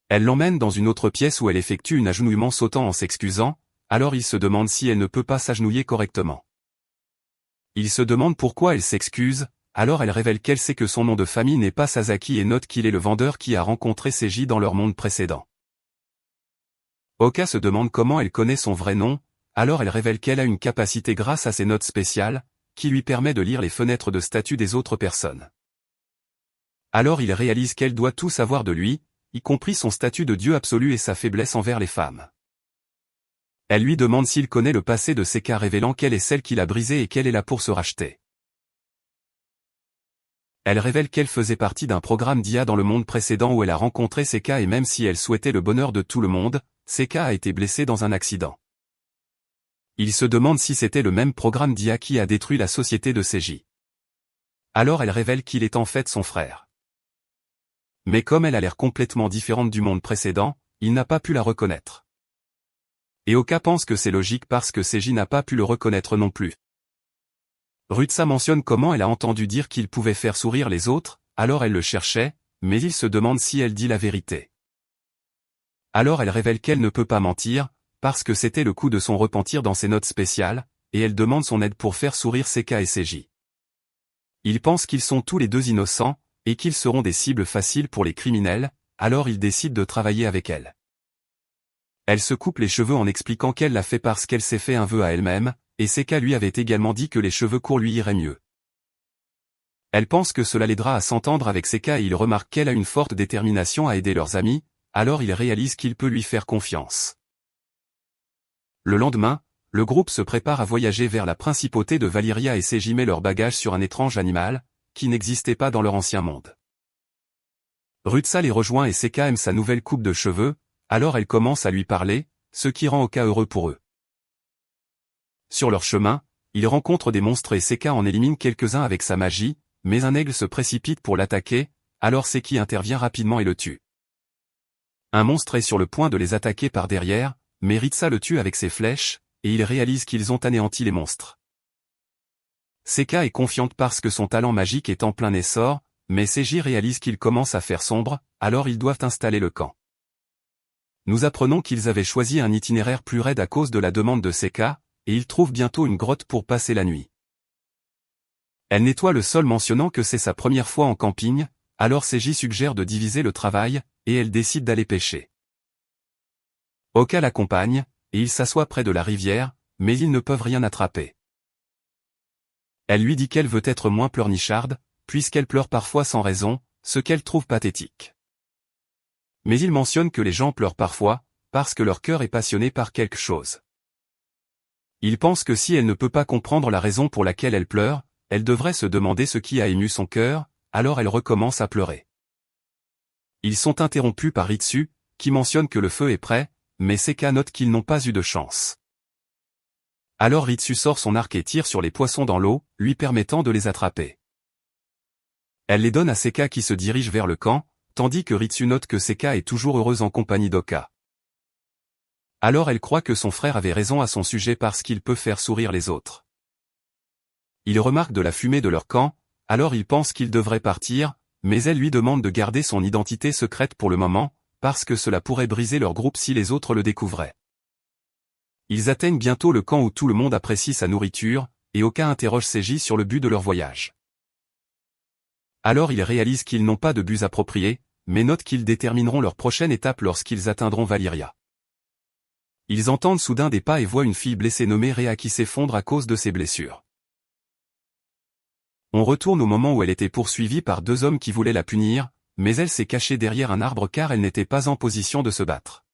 Elle l'emmène dans une autre pièce où elle effectue un agenouillement sautant en s'excusant, alors il se demande si elle ne peut pas s'agenouiller correctement. Il se demande pourquoi elle s'excuse, alors elle révèle qu'elle sait que son nom de famille n'est pas Sasaki et note qu'il est le vendeur qui a rencontré Seiji dans leur monde précédent. Oka se demande comment elle connaît son vrai nom, alors elle révèle qu'elle a une capacité grâce à ses notes spéciales, qui lui permet de lire les fenêtres de statut des autres personnes. Alors il réalise qu'elle doit tout savoir de lui, y compris son statut de dieu absolu et sa faiblesse envers les femmes. Elle lui demande s'il connaît le passé de Seka révélant qu'elle est celle qui l'a brisé et qu'elle est là pour se racheter. Elle révèle qu'elle faisait partie d'un programme d'IA dans le monde précédent où elle a rencontré Seka et même si elle souhaitait le bonheur de tout le monde, Seka a été blessé dans un accident. Il se demande si c'était le même programme d'IA qui a détruit la société de Seiji. Alors elle révèle qu'il est en fait son frère. Mais comme elle a l'air complètement différente du monde précédent, il n'a pas pu la reconnaître. Et Oka pense que c'est logique parce que Seiji n'a pas pu le reconnaître non plus. Rutsa mentionne comment elle a entendu dire qu'il pouvait faire sourire les autres, alors elle le cherchait, mais il se demande si elle dit la vérité. Alors elle révèle qu'elle ne peut pas mentir, parce que c'était le coup de son repentir dans ses notes spéciales, et elle demande son aide pour faire sourire Seka et Seiji. Ils pensent qu'ils sont tous les deux innocents, et qu'ils seront des cibles faciles pour les criminels, alors ils décident de travailler avec elle. Elle se coupe les cheveux en expliquant qu'elle l'a fait parce qu'elle s'est fait un vœu à elle-même, et Seka lui avait également dit que les cheveux courts lui iraient mieux. Elle pense que cela l'aidera à s'entendre avec Seka et il remarque qu'elle a une forte détermination à aider leurs amis, alors il réalise qu'il peut lui faire confiance. Le lendemain, le groupe se prépare à voyager vers la principauté de Valyria et Seiji met leurs bagages sur un étrange animal, qui n'existait pas dans leur ancien monde. Rutsa les rejoint et Seka aime sa nouvelle coupe de cheveux, alors elle commence à lui parler, ce qui rend Oka heureux pour eux. Sur leur chemin, ils rencontrent des monstres et Seka en élimine quelques-uns avec sa magie, mais un aigle se précipite pour l'attaquer, alors Seki intervient rapidement et le tue. Un monstre est sur le point de les attaquer par derrière, mais Ritsa le tue avec ses flèches, et ils réalisent qu'ils ont anéanti les monstres. Seka est confiante parce que son talent magique est en plein essor, mais Seiji réalise qu'il commence à faire sombre, alors ils doivent installer le camp. Nous apprenons qu'ils avaient choisi un itinéraire plus raide à cause de la demande de Seka, et ils trouvent bientôt une grotte pour passer la nuit. Elle nettoie le sol mentionnant que c'est sa première fois en camping, alors Seiji suggère de diviser le travail, et elle décide d'aller pêcher. Oka l'accompagne, et ils s'assoient près de la rivière, mais ils ne peuvent rien attraper. Elle lui dit qu'elle veut être moins pleurnicharde, puisqu'elle pleure parfois sans raison, ce qu'elle trouve pathétique. Mais il mentionne que les gens pleurent parfois, parce que leur cœur est passionné par quelque chose. Il pense que si elle ne peut pas comprendre la raison pour laquelle elle pleure, elle devrait se demander ce qui a ému son cœur, alors elle recommence à pleurer. Ils sont interrompus par Ritsu, qui mentionne que le feu est prêt, mais Seka note qu'ils n'ont pas eu de chance. Alors Ritsu sort son arc et tire sur les poissons dans l'eau, lui permettant de les attraper. Elle les donne à Seka qui se dirige vers le camp, tandis que Ritsu note que Seka est toujours heureuse en compagnie d'Oka. Alors elle croit que son frère avait raison à son sujet parce qu'il peut faire sourire les autres. Il remarque de la fumée de leur camp, alors il pense qu'il devrait partir, mais elle lui demande de garder son identité secrète pour le moment, parce que cela pourrait briser leur groupe si les autres le découvraient. Ils atteignent bientôt le camp où tout le monde apprécie sa nourriture, et Oka interroge Seiji sur le but de leur voyage. Alors ils réalisent qu'ils n'ont pas de bus appropriés, mais notent qu'ils détermineront leur prochaine étape lorsqu'ils atteindront Valyria. Ils entendent soudain des pas et voient une fille blessée nommée Rhea qui s'effondre à cause de ses blessures. On retourne au moment où elle était poursuivie par 2 hommes qui voulaient la punir, mais elle s'est cachée derrière un arbre car elle n'était pas en position de se battre.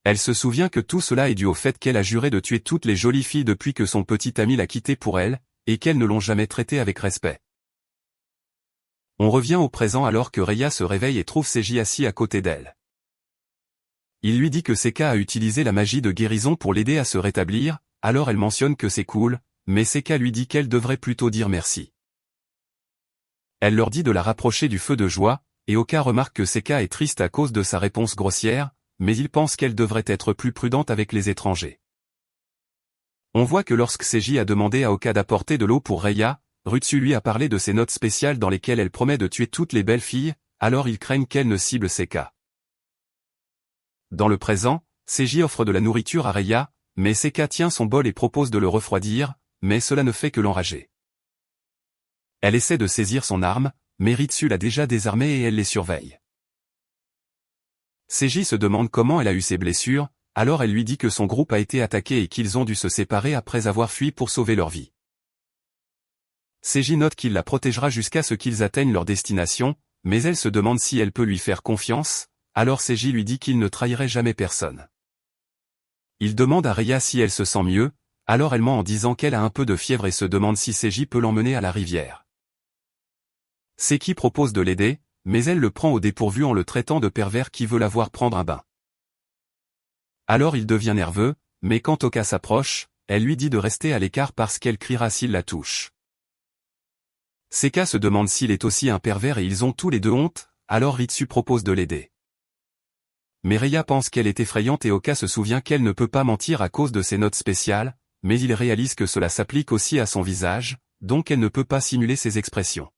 Elle se souvient que tout cela est dû au fait qu'elle a juré de tuer toutes les jolies filles depuis que son petit ami l'a quittée pour elle, et qu'elles ne l'ont jamais traitée avec respect. On revient au présent alors que Rhea se réveille et trouve Seiji assis à côté d'elle. Il lui dit que Seka a utilisé la magie de guérison pour l'aider à se rétablir, alors elle mentionne que c'est cool, mais Seka lui dit qu'elle devrait plutôt dire merci. Elle leur dit de la rapprocher du feu de joie, et Oka remarque que Seka est triste à cause de sa réponse grossière, mais il pense qu'elle devrait être plus prudente avec les étrangers. On voit que lorsque Seiji a demandé à Oka d'apporter de l'eau pour Rhea, Rutsu lui a parlé de ses notes spéciales dans lesquelles elle promet de tuer toutes les belles filles, alors ils craignent qu'elle ne cible Seka. Dans le présent, Seiji offre de la nourriture à Rhea, mais Seka tient son bol et propose de le refroidir, mais cela ne fait que l'enrager. Elle essaie de saisir son arme, mais Ritsu l'a déjà désarmée et elle les surveille. Seiji se demande comment elle a eu ses blessures, alors elle lui dit que son groupe a été attaqué et qu'ils ont dû se séparer après avoir fui pour sauver leur vie. Seiji note qu'il la protégera jusqu'à ce qu'ils atteignent leur destination, mais elle se demande si elle peut lui faire confiance, alors Seiji lui dit qu'il ne trahirait jamais personne. Il demande à Rhea si elle se sent mieux, alors elle ment en disant qu'elle a un peu de fièvre et se demande si Seiji peut l'emmener à la rivière. Seki propose de l'aider, mais elle le prend au dépourvu en le traitant de pervers qui veut la voir prendre un bain. Alors il devient nerveux, mais quand Oka s'approche, elle lui dit de rester à l'écart parce qu'elle criera s'il la touche. Seka se demande s'il est aussi un pervers et ils ont tous les deux honte, alors Ritsu propose de l'aider. Mais Rhea pense qu'elle est effrayante et Oka se souvient qu'elle ne peut pas mentir à cause de ses notes spéciales, mais il réalise que cela s'applique aussi à son visage, donc elle ne peut pas simuler ses expressions.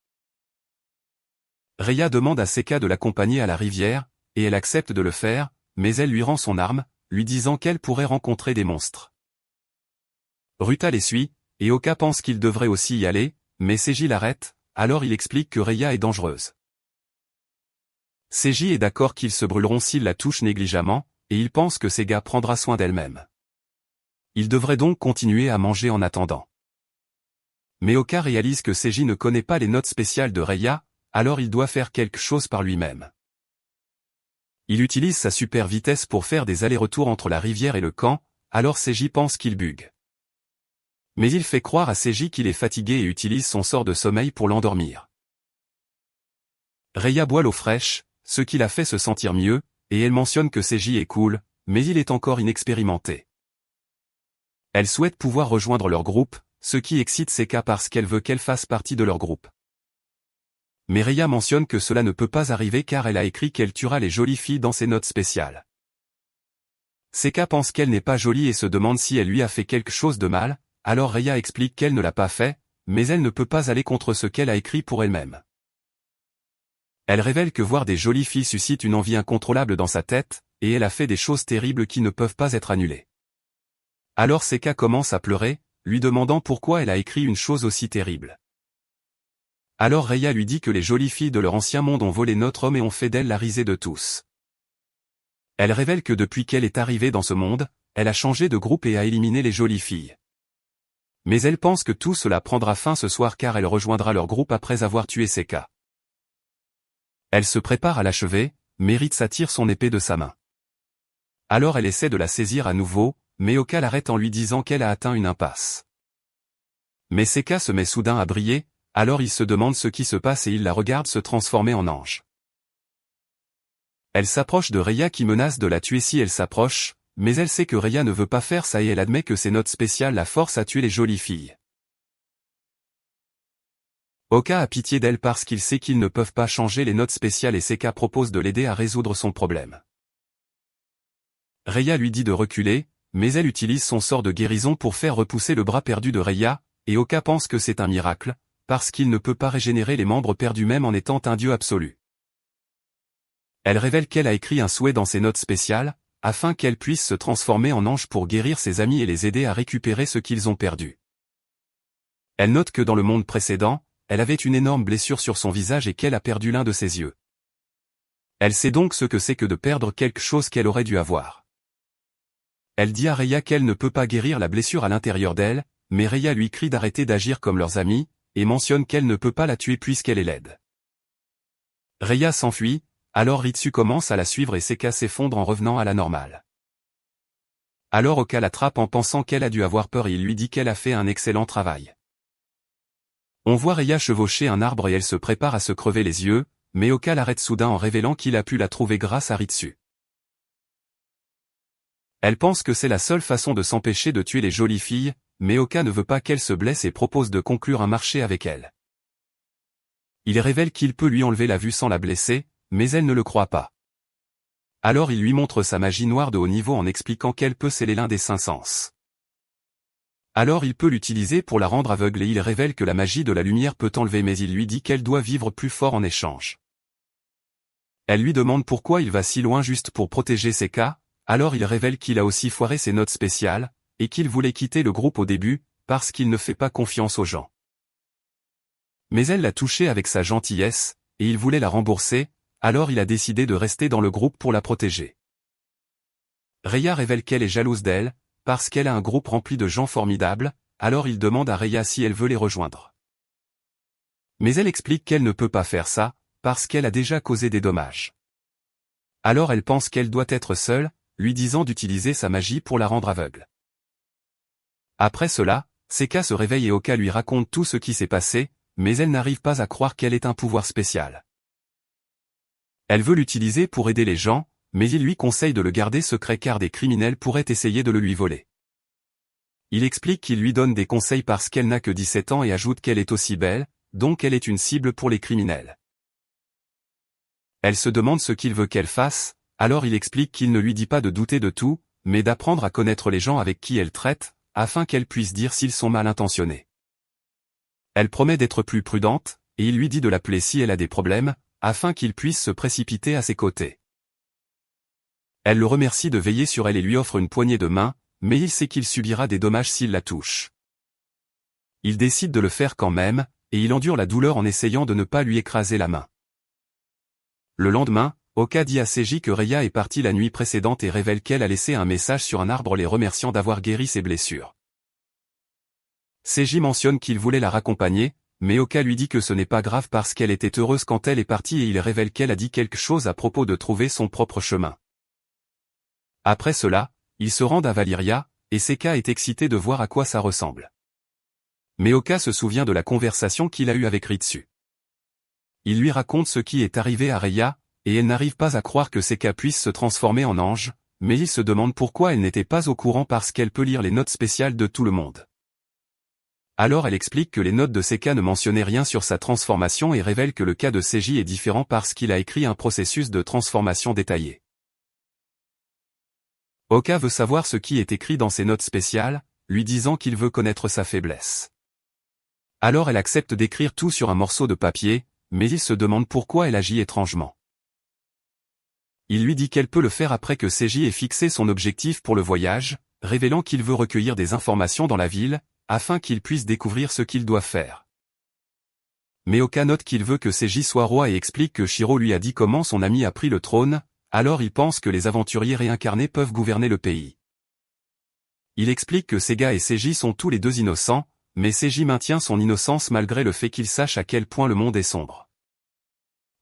Rhea demande à Seka de l'accompagner à la rivière, et elle accepte de le faire, mais elle lui rend son arme, lui disant qu'elle pourrait rencontrer des monstres. Ruta les suit, et Oka pense qu'il devrait aussi y aller, mais Seiji l'arrête, alors il explique que Rhea est dangereuse. Seiji est d'accord qu'ils se brûleront s'ils la touchent négligemment, et il pense que Sega prendra soin d'elle-même. Il devrait donc continuer à manger en attendant. Mais Oka réalise que Seiji ne connaît pas les notes spéciales de Rhea, alors il doit faire quelque chose par lui-même. Il utilise sa super vitesse pour faire des allers-retours entre la rivière et le camp, alors Seiji pense qu'il bugue. Mais il fait croire à Seiji qu'il est fatigué et utilise son sort de sommeil pour l'endormir. Rhea boit l'eau fraîche, ce qui la fait se sentir mieux, et elle mentionne que Seiji est cool, mais il est encore inexpérimenté. Elle souhaite pouvoir rejoindre leur groupe, ce qui excite Seka parce qu'elle veut qu'elle fasse partie de leur groupe. Mais Rhea mentionne que cela ne peut pas arriver car elle a écrit qu'elle tuera les jolies filles dans ses notes spéciales. Seka pense qu'elle n'est pas jolie et se demande si elle lui a fait quelque chose de mal, alors Rhea explique qu'elle ne l'a pas fait, mais elle ne peut pas aller contre ce qu'elle a écrit pour elle-même. Elle révèle que voir des jolies filles suscite une envie incontrôlable dans sa tête, et elle a fait des choses terribles qui ne peuvent pas être annulées. Alors Seka commence à pleurer, lui demandant pourquoi elle a écrit une chose aussi terrible. Alors Rhea lui dit que les jolies filles de leur ancien monde ont volé notre homme et ont fait d'elle la risée de tous. Elle révèle que depuis qu'elle est arrivée dans ce monde, elle a changé de groupe et a éliminé les jolies filles. Mais elle pense que tout cela prendra fin ce soir car elle rejoindra leur groupe après avoir tué Seka. Elle se prépare à l'achever, mais Ritsu tire son épée de sa main. Alors elle essaie de la saisir à nouveau, mais Oka l'arrête en lui disant qu'elle a atteint une impasse. Mais Seka se met soudain à briller, alors il se demande ce qui se passe et il la regarde se transformer en ange. Elle s'approche de Rhea qui menace de la tuer si elle s'approche, mais elle sait que Rhea ne veut pas faire ça et elle admet que ses notes spéciales la forcent à tuer les jolies filles. Oka a pitié d'elle parce qu'il sait qu'ils ne peuvent pas changer les notes spéciales et Seka propose de l'aider à résoudre son problème. Reiya lui dit de reculer, mais elle utilise son sort de guérison pour faire repousser le bras perdu de Reiya, et Oka pense que c'est un miracle, parce qu'il ne peut pas régénérer les membres perdus même en étant un dieu absolu. Elle révèle qu'elle a écrit un souhait dans ses notes spéciales, afin qu'elle puisse se transformer en ange pour guérir ses amis et les aider à récupérer ce qu'ils ont perdu. Elle note que dans le monde précédent, elle avait une énorme blessure sur son visage et qu'elle a perdu l'un de ses yeux. Elle sait donc ce que c'est que de perdre quelque chose qu'elle aurait dû avoir. Elle dit à Reiya qu'elle ne peut pas guérir la blessure à l'intérieur d'elle, mais Reiya lui crie d'arrêter d'agir comme leurs amis, et mentionne qu'elle ne peut pas la tuer puisqu'elle est laide. Reiya s'enfuit, alors Ritsu commence à la suivre et Seka s'effondre en revenant à la normale. Alors Oka l'attrape en pensant qu'elle a dû avoir peur et il lui dit qu'elle a fait un excellent travail. On voit Reiya chevaucher un arbre et elle se prépare à se crever les yeux, mais Oka l'arrête soudain en révélant qu'il a pu la trouver grâce à Ritsu. Elle pense que c'est la seule façon de s'empêcher de tuer les jolies filles, mais Oka ne veut pas qu'elle se blesse et propose de conclure un marché avec elle. Il révèle qu'il peut lui enlever la vue sans la blesser, mais elle ne le croit pas. Alors il lui montre sa magie noire de haut niveau en expliquant qu'elle peut sceller l'un des 5 sens. Alors il peut l'utiliser pour la rendre aveugle et il révèle que la magie de la lumière peut enlever mais il lui dit qu'elle doit vivre plus fort en échange. Elle lui demande pourquoi il va si loin juste pour protéger Seka, alors il révèle qu'il a aussi foiré ses notes spéciales, et qu'il voulait quitter le groupe au début, parce qu'il ne fait pas confiance aux gens. Mais elle l'a touché avec sa gentillesse, et il voulait la rembourser, alors il a décidé de rester dans le groupe pour la protéger. Reiya révèle qu'elle est jalouse d'elle, parce qu'elle a un groupe rempli de gens formidables, alors il demande à Reiya si elle veut les rejoindre. Mais elle explique qu'elle ne peut pas faire ça, parce qu'elle a déjà causé des dommages. Alors elle pense qu'elle doit être seule, lui disant d'utiliser sa magie pour la rendre aveugle. Après cela, Seka se réveille et Oka lui raconte tout ce qui s'est passé, mais elle n'arrive pas à croire qu'elle ait un pouvoir spécial. Elle veut l'utiliser pour aider les gens, mais il lui conseille de le garder secret car des criminels pourraient essayer de le lui voler. Il explique qu'il lui donne des conseils parce qu'elle n'a que 17 ans et ajoute qu'elle est aussi belle, donc elle est une cible pour les criminels. Elle se demande ce qu'il veut qu'elle fasse, alors il explique qu'il ne lui dit pas de douter de tout, mais d'apprendre à connaître les gens avec qui elle traite, afin qu'elle puisse dire s'ils sont mal intentionnés. Elle promet d'être plus prudente, et il lui dit de l'appeler si elle a des problèmes, afin qu'il puisse se précipiter à ses côtés. Elle le remercie de veiller sur elle et lui offre une poignée de main, mais il sait qu'il subira des dommages s'il la touche. Il décide de le faire quand même, et il endure la douleur en essayant de ne pas lui écraser la main. Le lendemain, Oka dit à Seiji que Reiya est partie la nuit précédente et révèle qu'elle a laissé un message sur un arbre les remerciant d'avoir guéri ses blessures. Seiji mentionne qu'il voulait la raccompagner, mais Oka lui dit que ce n'est pas grave parce qu'elle était heureuse quand elle est partie et il révèle qu'elle a dit quelque chose à propos de trouver son propre chemin. Après cela, ils se rendent à Valyria, et Seka est excité de voir à quoi ça ressemble. Mais Oka se souvient de la conversation qu'il a eue avec Ritsu. Il lui raconte ce qui est arrivé à Reiya, et elle n'arrive pas à croire que Seka puisse se transformer en ange, mais il se demande pourquoi elle n'était pas au courant parce qu'elle peut lire les notes spéciales de tout le monde. Alors elle explique que les notes de Seka ne mentionnaient rien sur sa transformation et révèle que le cas de Seiji est différent parce qu'il a écrit un processus de transformation détaillé. Oka veut savoir ce qui est écrit dans ses notes spéciales, lui disant qu'il veut connaître sa faiblesse. Alors elle accepte d'écrire tout sur un morceau de papier, mais il se demande pourquoi elle agit étrangement. Il lui dit qu'elle peut le faire après que Seiji ait fixé son objectif pour le voyage, révélant qu'il veut recueillir des informations dans la ville, afin qu'il puisse découvrir ce qu'il doit faire. Mais Oka note qu'il veut que Seiji soit roi et explique que Shiro lui a dit comment son ami a pris le trône, alors il pense que les aventuriers réincarnés peuvent gouverner le pays. Il explique que Sega et Seiji sont tous les deux innocents, mais Seiji maintient son innocence malgré le fait qu'il sache à quel point le monde est sombre.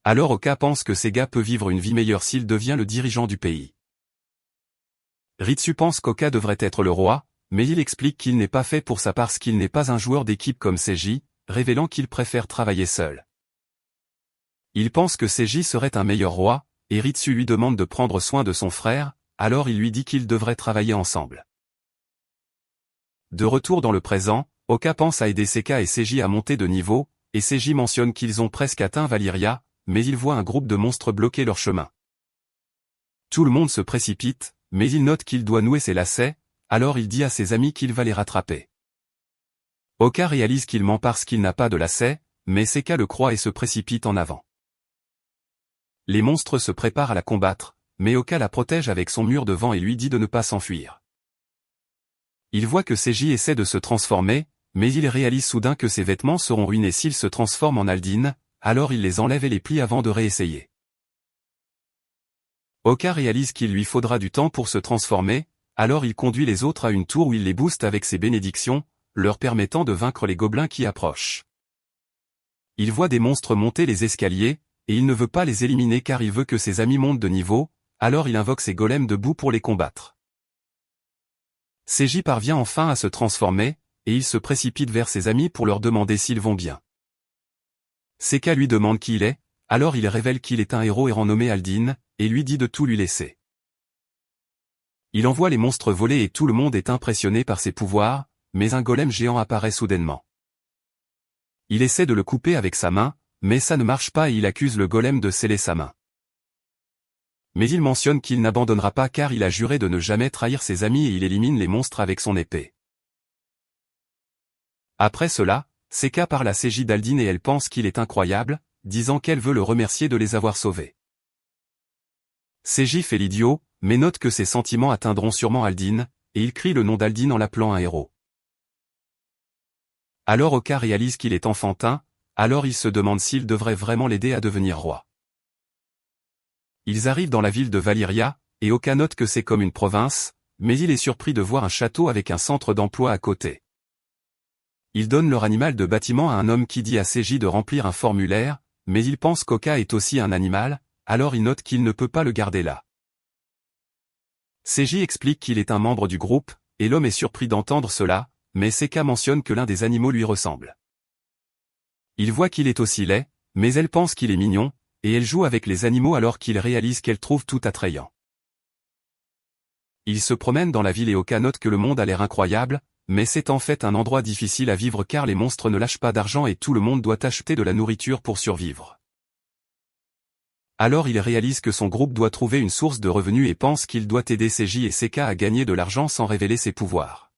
Alors Oka pense que Sega peut vivre une vie meilleure s'il devient le dirigeant du pays. Ritsu pense qu'Oka devrait être le roi, mais il explique qu'il n'est pas fait pour ça parce qu'il n'est pas un joueur d'équipe comme Seiji, révélant qu'il préfère travailler seul. Il pense que Seiji serait un meilleur roi, et Ritsu lui demande de prendre soin de son frère, alors il lui dit qu'ils devraient travailler ensemble. De retour dans le présent, Oka pense à aider Seka et Seiji à monter de niveau, et Seiji mentionne qu'ils ont presque atteint Valyria, mais il voit un groupe de monstres bloquer leur chemin. Tout le monde se précipite, mais il note qu'il doit nouer ses lacets, alors il dit à ses amis qu'il va les rattraper. Oka réalise qu'il ment parce qu'il n'a pas de lacets, mais Seka le croit et se précipite en avant. Les monstres se préparent à la combattre, mais Oka la protège avec son mur de vent et lui dit de ne pas s'enfuir. Il voit que Seiji essaie de se transformer, mais il réalise soudain que ses vêtements seront ruinés s'il se transforme en Aldine, alors il les enlève et les plie avant de réessayer. Oka réalise qu'il lui faudra du temps pour se transformer, alors il conduit les autres à une tour où il les booste avec ses bénédictions, leur permettant de vaincre les gobelins qui approchent. Il voit des monstres monter les escaliers, et il ne veut pas les éliminer car il veut que ses amis montent de niveau, alors il invoque ses golems de boue pour les combattre. Seiji parvient enfin à se transformer, et il se précipite vers ses amis pour leur demander s'ils vont bien. Seka lui demande qui il est, alors il révèle qu'il est un héros errant nommé Aldine, et lui dit de tout lui laisser. Il envoie les monstres voler et tout le monde est impressionné par ses pouvoirs, mais un golem géant apparaît soudainement. Il essaie de le couper avec sa main, mais ça ne marche pas et il accuse le golem de sceller sa main. Mais il mentionne qu'il n'abandonnera pas car il a juré de ne jamais trahir ses amis et il élimine les monstres avec son épée. Après cela, Seka parle à Seiji d'Aldine et elle pense qu'il est incroyable, disant qu'elle veut le remercier de les avoir sauvés. Seiji fait l'idiot, mais note que ses sentiments atteindront sûrement Aldine, et il crie le nom d'Aldine en l'appelant un héros. Alors Oka réalise qu'il est enfantin, alors il se demande s'il devrait vraiment l'aider à devenir roi. Ils arrivent dans la ville de Valyria, et Oka note que c'est comme une province, mais il est surpris de voir un château avec un centre d'emploi à côté. Il donne leur animal de bâtiment à un homme qui dit à Seiji de remplir un formulaire, mais il pense qu'Oka est aussi un animal, alors il note qu'il ne peut pas le garder là. Seiji explique qu'il est un membre du groupe, et l'homme est surpris d'entendre cela, mais Seka mentionne que l'un des animaux lui ressemble. Il voit qu'il est aussi laid, mais elle pense qu'il est mignon, et elle joue avec les animaux alors qu'il réalise qu'elle trouve tout attrayant. Il se promène dans la ville et Oka note que le monde a l'air incroyable, mais c'est en fait un endroit difficile à vivre car les monstres ne lâchent pas d'argent et tout le monde doit acheter de la nourriture pour survivre. Alors il réalise que son groupe doit trouver une source de revenus et pense qu'il doit aider Seiji et Seka à gagner de l'argent sans révéler ses pouvoirs.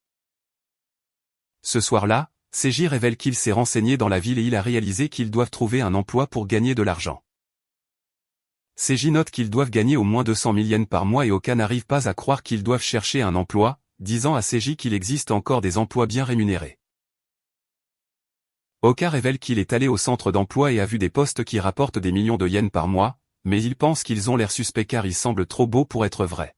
Ce soir-là, Seiji révèle qu'il s'est renseigné dans la ville et il a réalisé qu'ils doivent trouver un emploi pour gagner de l'argent. Seiji note qu'ils doivent gagner au moins 200 000 yens par mois et Oka n'arrive pas à croire qu'ils doivent chercher un emploi, disant à Seiji qu'il existe encore des emplois bien rémunérés. Oka révèle qu'il est allé au centre d'emploi et a vu des postes qui rapportent des millions de yens par mois, mais il pense qu'ils ont l'air suspects car ils semblent trop beaux pour être vrais.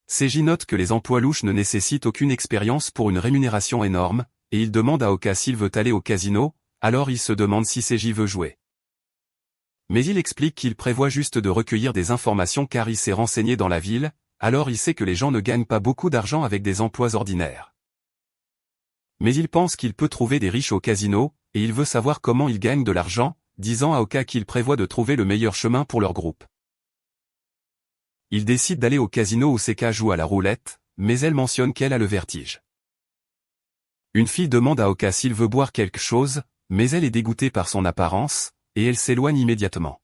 Seiji note que les emplois louches ne nécessitent aucune expérience pour une rémunération énorme, et il demande à Oka s'il veut aller au casino, alors il se demande si Seiji veut jouer. Mais il explique qu'il prévoit juste de recueillir des informations car il s'est renseigné dans la ville, alors il sait que les gens ne gagnent pas beaucoup d'argent avec des emplois ordinaires. Mais il pense qu'il peut trouver des riches au casino, et il veut savoir comment ils gagnent de l'argent, disant à Oka qu'il prévoit de trouver le meilleur chemin pour leur groupe. Il décide d'aller au casino où Seka joue à la roulette, mais elle mentionne qu'elle a le vertige. Une fille demande à Oka s'il veut boire quelque chose, mais elle est dégoûtée par son apparence, et elle s'éloigne immédiatement.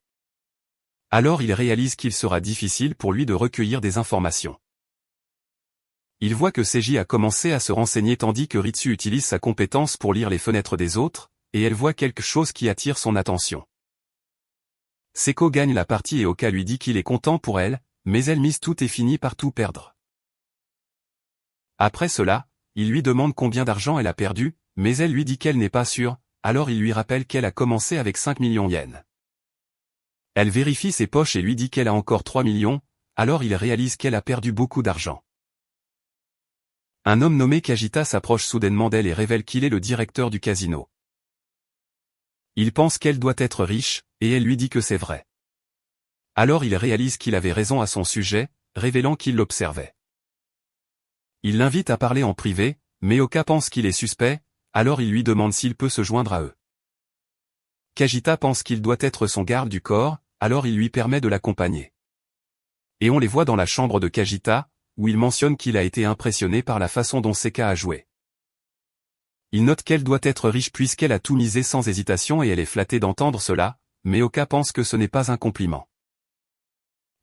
Alors il réalise qu'il sera difficile pour lui de recueillir des informations. Il voit que Seiji a commencé à se renseigner tandis que Ritsu utilise sa compétence pour lire les fenêtres des autres, et elle voit quelque chose qui attire son attention. Seko gagne la partie et Oka lui dit qu'il est content pour elle, mais elle mise tout et finit par tout perdre. Après cela, il lui demande combien d'argent elle a perdu, mais elle lui dit qu'elle n'est pas sûre, alors il lui rappelle qu'elle a commencé avec 5 millions yens. Elle vérifie ses poches et lui dit qu'elle a encore 3 millions, alors il réalise qu'elle a perdu beaucoup d'argent. Un homme nommé Kajita s'approche soudainement d'elle et révèle qu'il est le directeur du casino. Il pense qu'elle doit être riche, et elle lui dit que c'est vrai. Alors il réalise qu'il avait raison à son sujet, révélant qu'il l'observait. Il l'invite à parler en privé, mais Oka pense qu'il est suspect, alors il lui demande s'il peut se joindre à eux. Kajita pense qu'il doit être son garde du corps, alors il lui permet de l'accompagner. Et on les voit dans la chambre de Kajita, où il mentionne qu'il a été impressionné par la façon dont Seka a joué. Il note qu'elle doit être riche puisqu'elle a tout misé sans hésitation et elle est flattée d'entendre cela, mais Oka pense que ce n'est pas un compliment.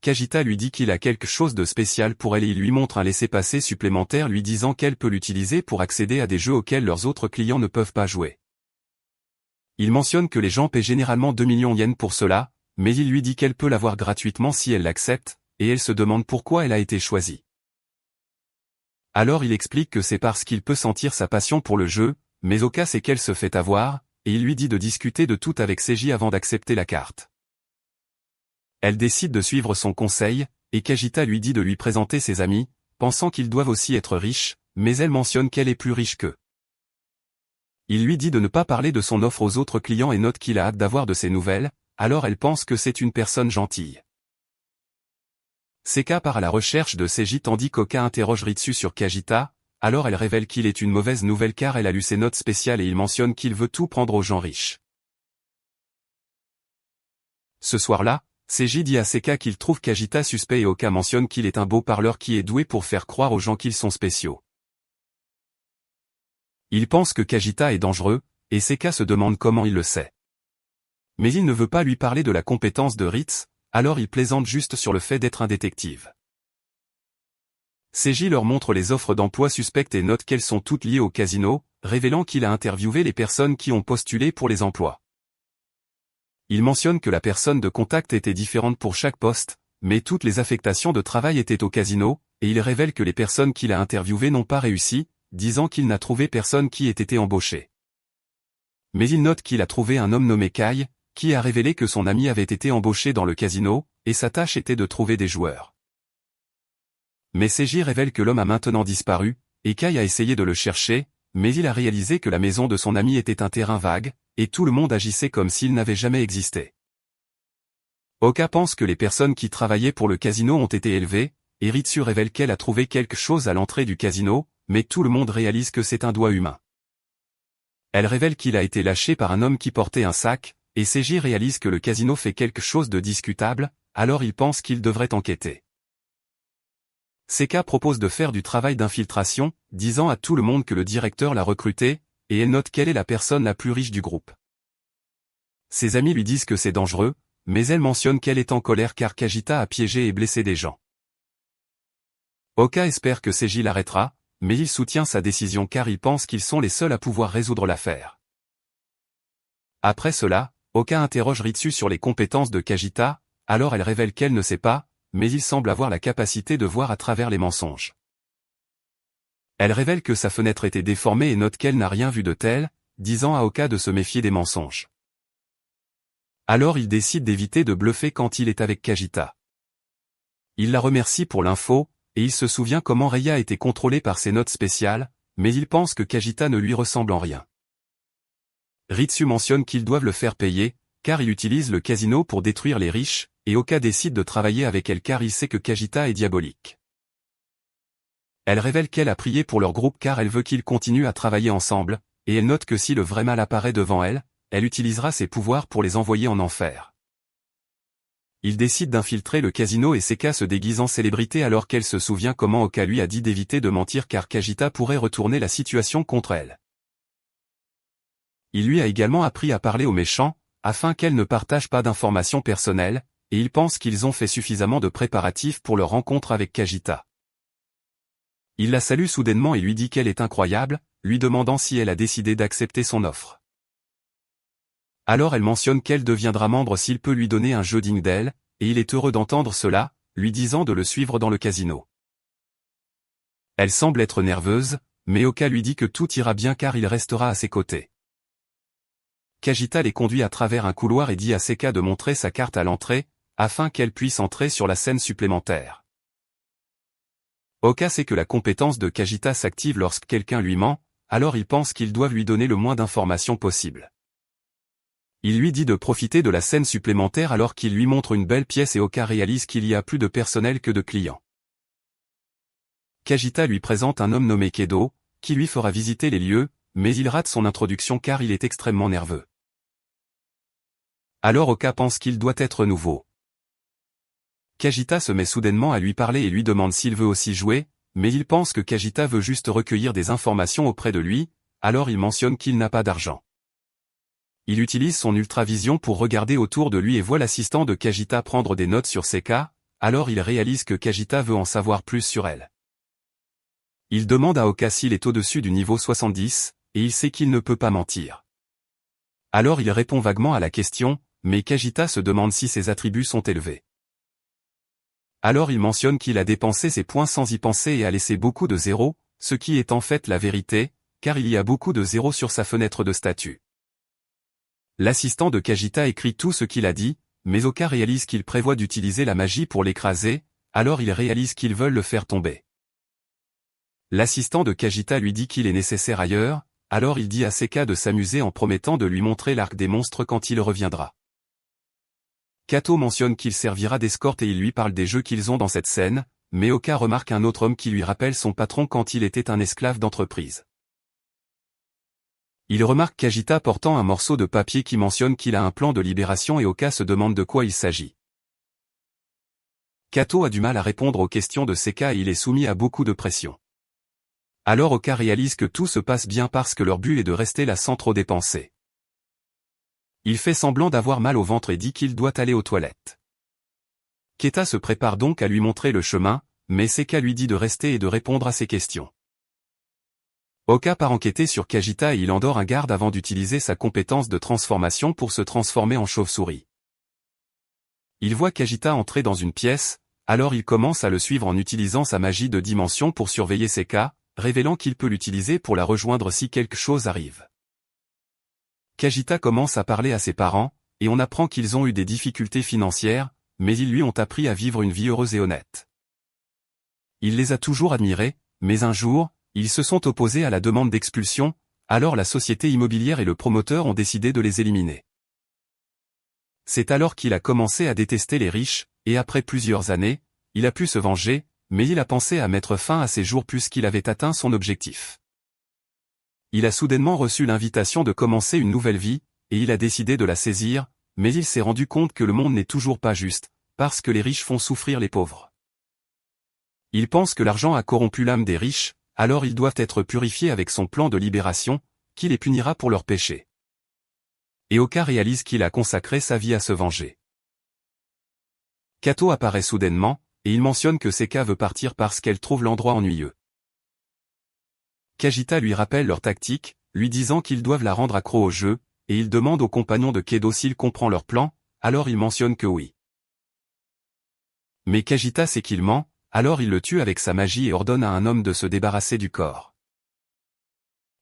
Kajita lui dit qu'il a quelque chose de spécial pour elle et il lui montre un laissez-passer supplémentaire lui disant qu'elle peut l'utiliser pour accéder à des jeux auxquels leurs autres clients ne peuvent pas jouer. Il mentionne que les gens paient généralement 2 millions yens pour cela, mais il lui dit qu'elle peut l'avoir gratuitement si elle l'accepte, et elle se demande pourquoi elle a été choisie. Alors il explique que c'est parce qu'il peut sentir sa passion pour le jeu, mais Oka sait qu'elle se fait avoir, et il lui dit de discuter de tout avec Seiji avant d'accepter la carte. Elle décide de suivre son conseil, et Kajita lui dit de lui présenter ses amis, pensant qu'ils doivent aussi être riches, mais elle mentionne qu'elle est plus riche qu'eux. Il lui dit de ne pas parler de son offre aux autres clients et note qu'il a hâte d'avoir de ses nouvelles, alors elle pense que c'est une personne gentille. Seka part à la recherche de Seiji tandis qu'Oka interroge Ritsu sur Kajita, alors elle révèle qu'il est une mauvaise nouvelle car elle a lu ses notes spéciales et il mentionne qu'il veut tout prendre aux gens riches. Ce soir-là, Seiji dit à Seka qu'il trouve Kajita suspect et Oka mentionne qu'il est un beau parleur qui est doué pour faire croire aux gens qu'ils sont spéciaux. Il pense que Kajita est dangereux, et Seka se demande comment il le sait. Mais il ne veut pas lui parler de la compétence de Ritz, alors il plaisante juste sur le fait d'être un détective. Seiji leur montre les offres d'emploi suspectes et note qu'elles sont toutes liées au casino, révélant qu'il a interviewé les personnes qui ont postulé pour les emplois. Il mentionne que la personne de contact était différente pour chaque poste, mais toutes les affectations de travail étaient au casino, et il révèle que les personnes qu'il a interviewées n'ont pas réussi, disant qu'il n'a trouvé personne qui ait été embauché. Mais il note qu'il a trouvé un homme nommé Kai, qui a révélé que son ami avait été embauché dans le casino, et sa tâche était de trouver des joueurs. Mais Seiji révèle que l'homme a maintenant disparu, et Kai a essayé de le chercher, mais il a réalisé que la maison de son ami était un terrain vague, et tout le monde agissait comme s'il n'avait jamais existé. Oka pense que les personnes qui travaillaient pour le casino ont été élevées, et Ritsu révèle qu'elle a trouvé quelque chose à l'entrée du casino, mais tout le monde réalise que c'est un doigt humain. Elle révèle qu'il a été lâché par un homme qui portait un sac, et Seiji réalise que le casino fait quelque chose de discutable, alors il pense qu'il devrait enquêter. Seka propose de faire du travail d'infiltration, disant à tout le monde que le directeur l'a recruté, et elle note qu'elle est la personne la plus riche du groupe. Ses amis lui disent que c'est dangereux, mais elle mentionne qu'elle est en colère car Kajita a piégé et blessé des gens. Oka espère que Seiji l'arrêtera, mais il soutient sa décision car il pense qu'ils sont les seuls à pouvoir résoudre l'affaire. Après cela, Oka interroge Ritsu sur les compétences de Kajita, alors elle révèle qu'elle ne sait pas, mais il semble avoir la capacité de voir à travers les mensonges. Elle révèle que sa fenêtre était déformée et note qu'elle n'a rien vu de tel, disant à Oka de se méfier des mensonges. Alors il décide d'éviter de bluffer quand il est avec Kajita. Il la remercie pour l'info, et il se souvient comment Reya était contrôlée par ses notes spéciales, mais il pense que Kajita ne lui ressemble en rien. Ritsu mentionne qu'ils doivent le faire payer, car il utilise le casino pour détruire les riches, et Oka décide de travailler avec elle car il sait que Kajita est diabolique. Elle révèle qu'elle a prié pour leur groupe car elle veut qu'ils continuent à travailler ensemble, et elle note que si le vrai mal apparaît devant elle, elle utilisera ses pouvoirs pour les envoyer en enfer. Il décide d'infiltrer le casino et Seka se déguise en célébrité alors qu'elle se souvient comment Oka lui a dit d'éviter de mentir car Kajita pourrait retourner la situation contre elle. Il lui a également appris à parler aux méchants, afin qu'elle ne partage pas d'informations personnelles, et il pense qu'ils ont fait suffisamment de préparatifs pour leur rencontre avec Kajita. Il la salue soudainement et lui dit qu'elle est incroyable, lui demandant si elle a décidé d'accepter son offre. Alors elle mentionne qu'elle deviendra membre s'il peut lui donner un jeu digne d'elle, et il est heureux d'entendre cela, lui disant de le suivre dans le casino. Elle semble être nerveuse, mais Oka lui dit que tout ira bien car il restera à ses côtés. Kajita les conduit à travers un couloir et dit à Seka de montrer sa carte à l'entrée, afin qu'elle puisse entrer sur la scène supplémentaire. Oka sait que la compétence de Kajita s'active lorsque quelqu'un lui ment, alors il pense qu'ils doivent lui donner le moins d'informations possible. Il lui dit de profiter de la scène supplémentaire alors qu'il lui montre une belle pièce et Oka réalise qu'il y a plus de personnel que de clients. Kajita lui présente un homme nommé Kedo, qui lui fera visiter les lieux, mais il rate son introduction car il est extrêmement nerveux. Alors Oka pense qu'il doit être nouveau. Kajita se met soudainement à lui parler et lui demande s'il veut aussi jouer, mais il pense que Kajita veut juste recueillir des informations auprès de lui, alors il mentionne qu'il n'a pas d'argent. Il utilise son ultravision pour regarder autour de lui et voit l'assistant de Kajita prendre des notes sur Seka, alors il réalise que Kajita veut en savoir plus sur elle. Il demande à Oka s'il est au-dessus du niveau 70, et il sait qu'il ne peut pas mentir. Alors il répond vaguement à la question, mais Kajita se demande si ses attributs sont élevés. Alors il mentionne qu'il a dépensé ses points sans y penser et a laissé beaucoup de zéros, ce qui est en fait la vérité, car il y a beaucoup de zéros sur sa fenêtre de statut. L'assistant de Kajita écrit tout ce qu'il a dit, mais Oka réalise qu'il prévoit d'utiliser la magie pour l'écraser, alors il réalise qu'ils veulent le faire tomber. L'assistant de Kajita lui dit qu'il est nécessaire ailleurs, alors il dit à Seka de s'amuser en promettant de lui montrer l'arc des monstres quand il reviendra. Kato mentionne qu'il servira d'escorte et il lui parle des jeux qu'ils ont dans cette scène, mais Oka remarque un autre homme qui lui rappelle son patron quand il était un esclave d'entreprise. Il remarque Kajita portant un morceau de papier qui mentionne qu'il a un plan de libération et Oka se demande de quoi il s'agit. Kato a du mal à répondre aux questions de Seka et il est soumis à beaucoup de pression. Alors Oka réalise que tout se passe bien parce que leur but est de rester là sans trop dépenser. Il fait semblant d'avoir mal au ventre et dit qu'il doit aller aux toilettes. Keta se prépare donc à lui montrer le chemin, mais Seka lui dit de rester et de répondre à ses questions. Oka part enquêter sur Kajita et il endort un garde avant d'utiliser sa compétence de transformation pour se transformer en chauve-souris. Il voit Kajita entrer dans une pièce, alors il commence à le suivre en utilisant sa magie de dimension pour surveiller Seka, révélant qu'il peut l'utiliser pour la rejoindre si quelque chose arrive. Kajita commence à parler à ses parents, et on apprend qu'ils ont eu des difficultés financières, mais ils lui ont appris à vivre une vie heureuse et honnête. Il les a toujours admirés, mais un jour, ils se sont opposés à la demande d'expulsion, alors la société immobilière et le promoteur ont décidé de les éliminer. C'est alors qu'il a commencé à détester les riches, et après plusieurs années, il a pu se venger, mais il a pensé à mettre fin à ses jours puisqu'il avait atteint son objectif. Il a soudainement reçu l'invitation de commencer une nouvelle vie, et il a décidé de la saisir, mais il s'est rendu compte que le monde n'est toujours pas juste, parce que les riches font souffrir les pauvres. Il pense que l'argent a corrompu l'âme des riches, alors ils doivent être purifiés avec son plan de libération, qui les punira pour leurs péchés. Et Oka réalise qu'il a consacré sa vie à se venger. Kato apparaît soudainement, et il mentionne que Seka veut partir parce qu'elle trouve l'endroit ennuyeux. Kajita lui rappelle leur tactique, lui disant qu'ils doivent la rendre accro au jeu, et il demande au compagnon de Kedo s'il comprend leur plan, alors il mentionne que oui. Mais Kajita sait qu'il ment, alors il le tue avec sa magie et ordonne à un homme de se débarrasser du corps.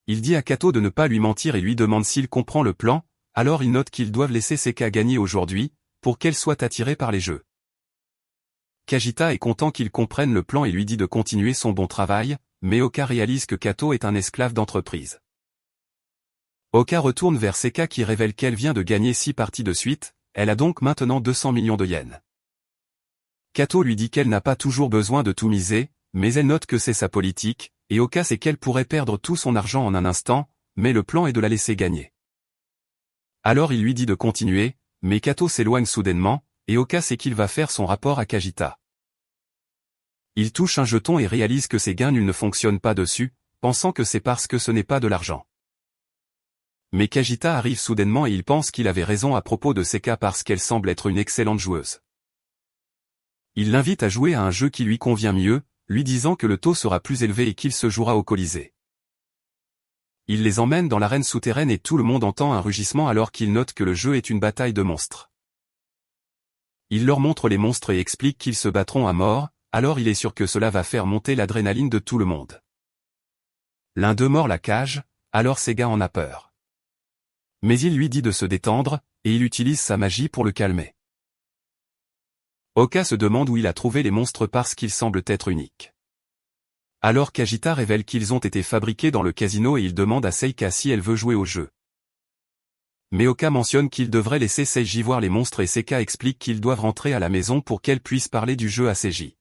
Il dit à Kato de ne pas lui mentir et lui demande s'il comprend le plan, alors il note qu'ils doivent laisser Seka gagner aujourd'hui, pour qu'elle soit attirée par les jeux. Kajita est content qu'il comprenne le plan et lui dit de continuer son bon travail, mais Oka réalise que Kato est un esclave d'entreprise. Oka retourne vers Seka qui révèle qu'elle vient de gagner 6 parties de suite, elle a donc maintenant 200 millions de yens. Kato lui dit qu'elle n'a pas toujours besoin de tout miser, mais elle note que c'est sa politique, et Oka sait qu'elle pourrait perdre tout son argent en un instant, mais le plan est de la laisser gagner. Alors il lui dit de continuer, mais Kato s'éloigne soudainement, et Oka sait qu'il va faire son rapport à Kajita. Il touche un jeton et réalise que ses gains nuls ne fonctionnent pas dessus, pensant que c'est parce que ce n'est pas de l'argent. Mais Kajita arrive soudainement et il pense qu'il avait raison à propos de Seka parce qu'elle semble être une excellente joueuse. Il l'invite à jouer à un jeu qui lui convient mieux, lui disant que le taux sera plus élevé et qu'il se jouera au Colisée. Il les emmène dans l'arène souterraine et tout le monde entend un rugissement alors qu'il note que le jeu est une bataille de monstres. Il leur montre les monstres et explique qu'ils se battront à mort, alors il est sûr que cela va faire monter l'adrénaline de tout le monde. L'un d'eux mord la cage, alors Sega en a peur. Mais il lui dit de se détendre, et il utilise sa magie pour le calmer. Oka se demande où il a trouvé les monstres parce qu'ils semblent être uniques. Alors Kajita révèle qu'ils ont été fabriqués dans le casino et il demande à Seika si elle veut jouer au jeu. Mais Oka mentionne qu'il devrait laisser Seiji voir les monstres et Seka explique qu'ils doivent rentrer à la maison pour qu'elle puisse parler du jeu à Seiji.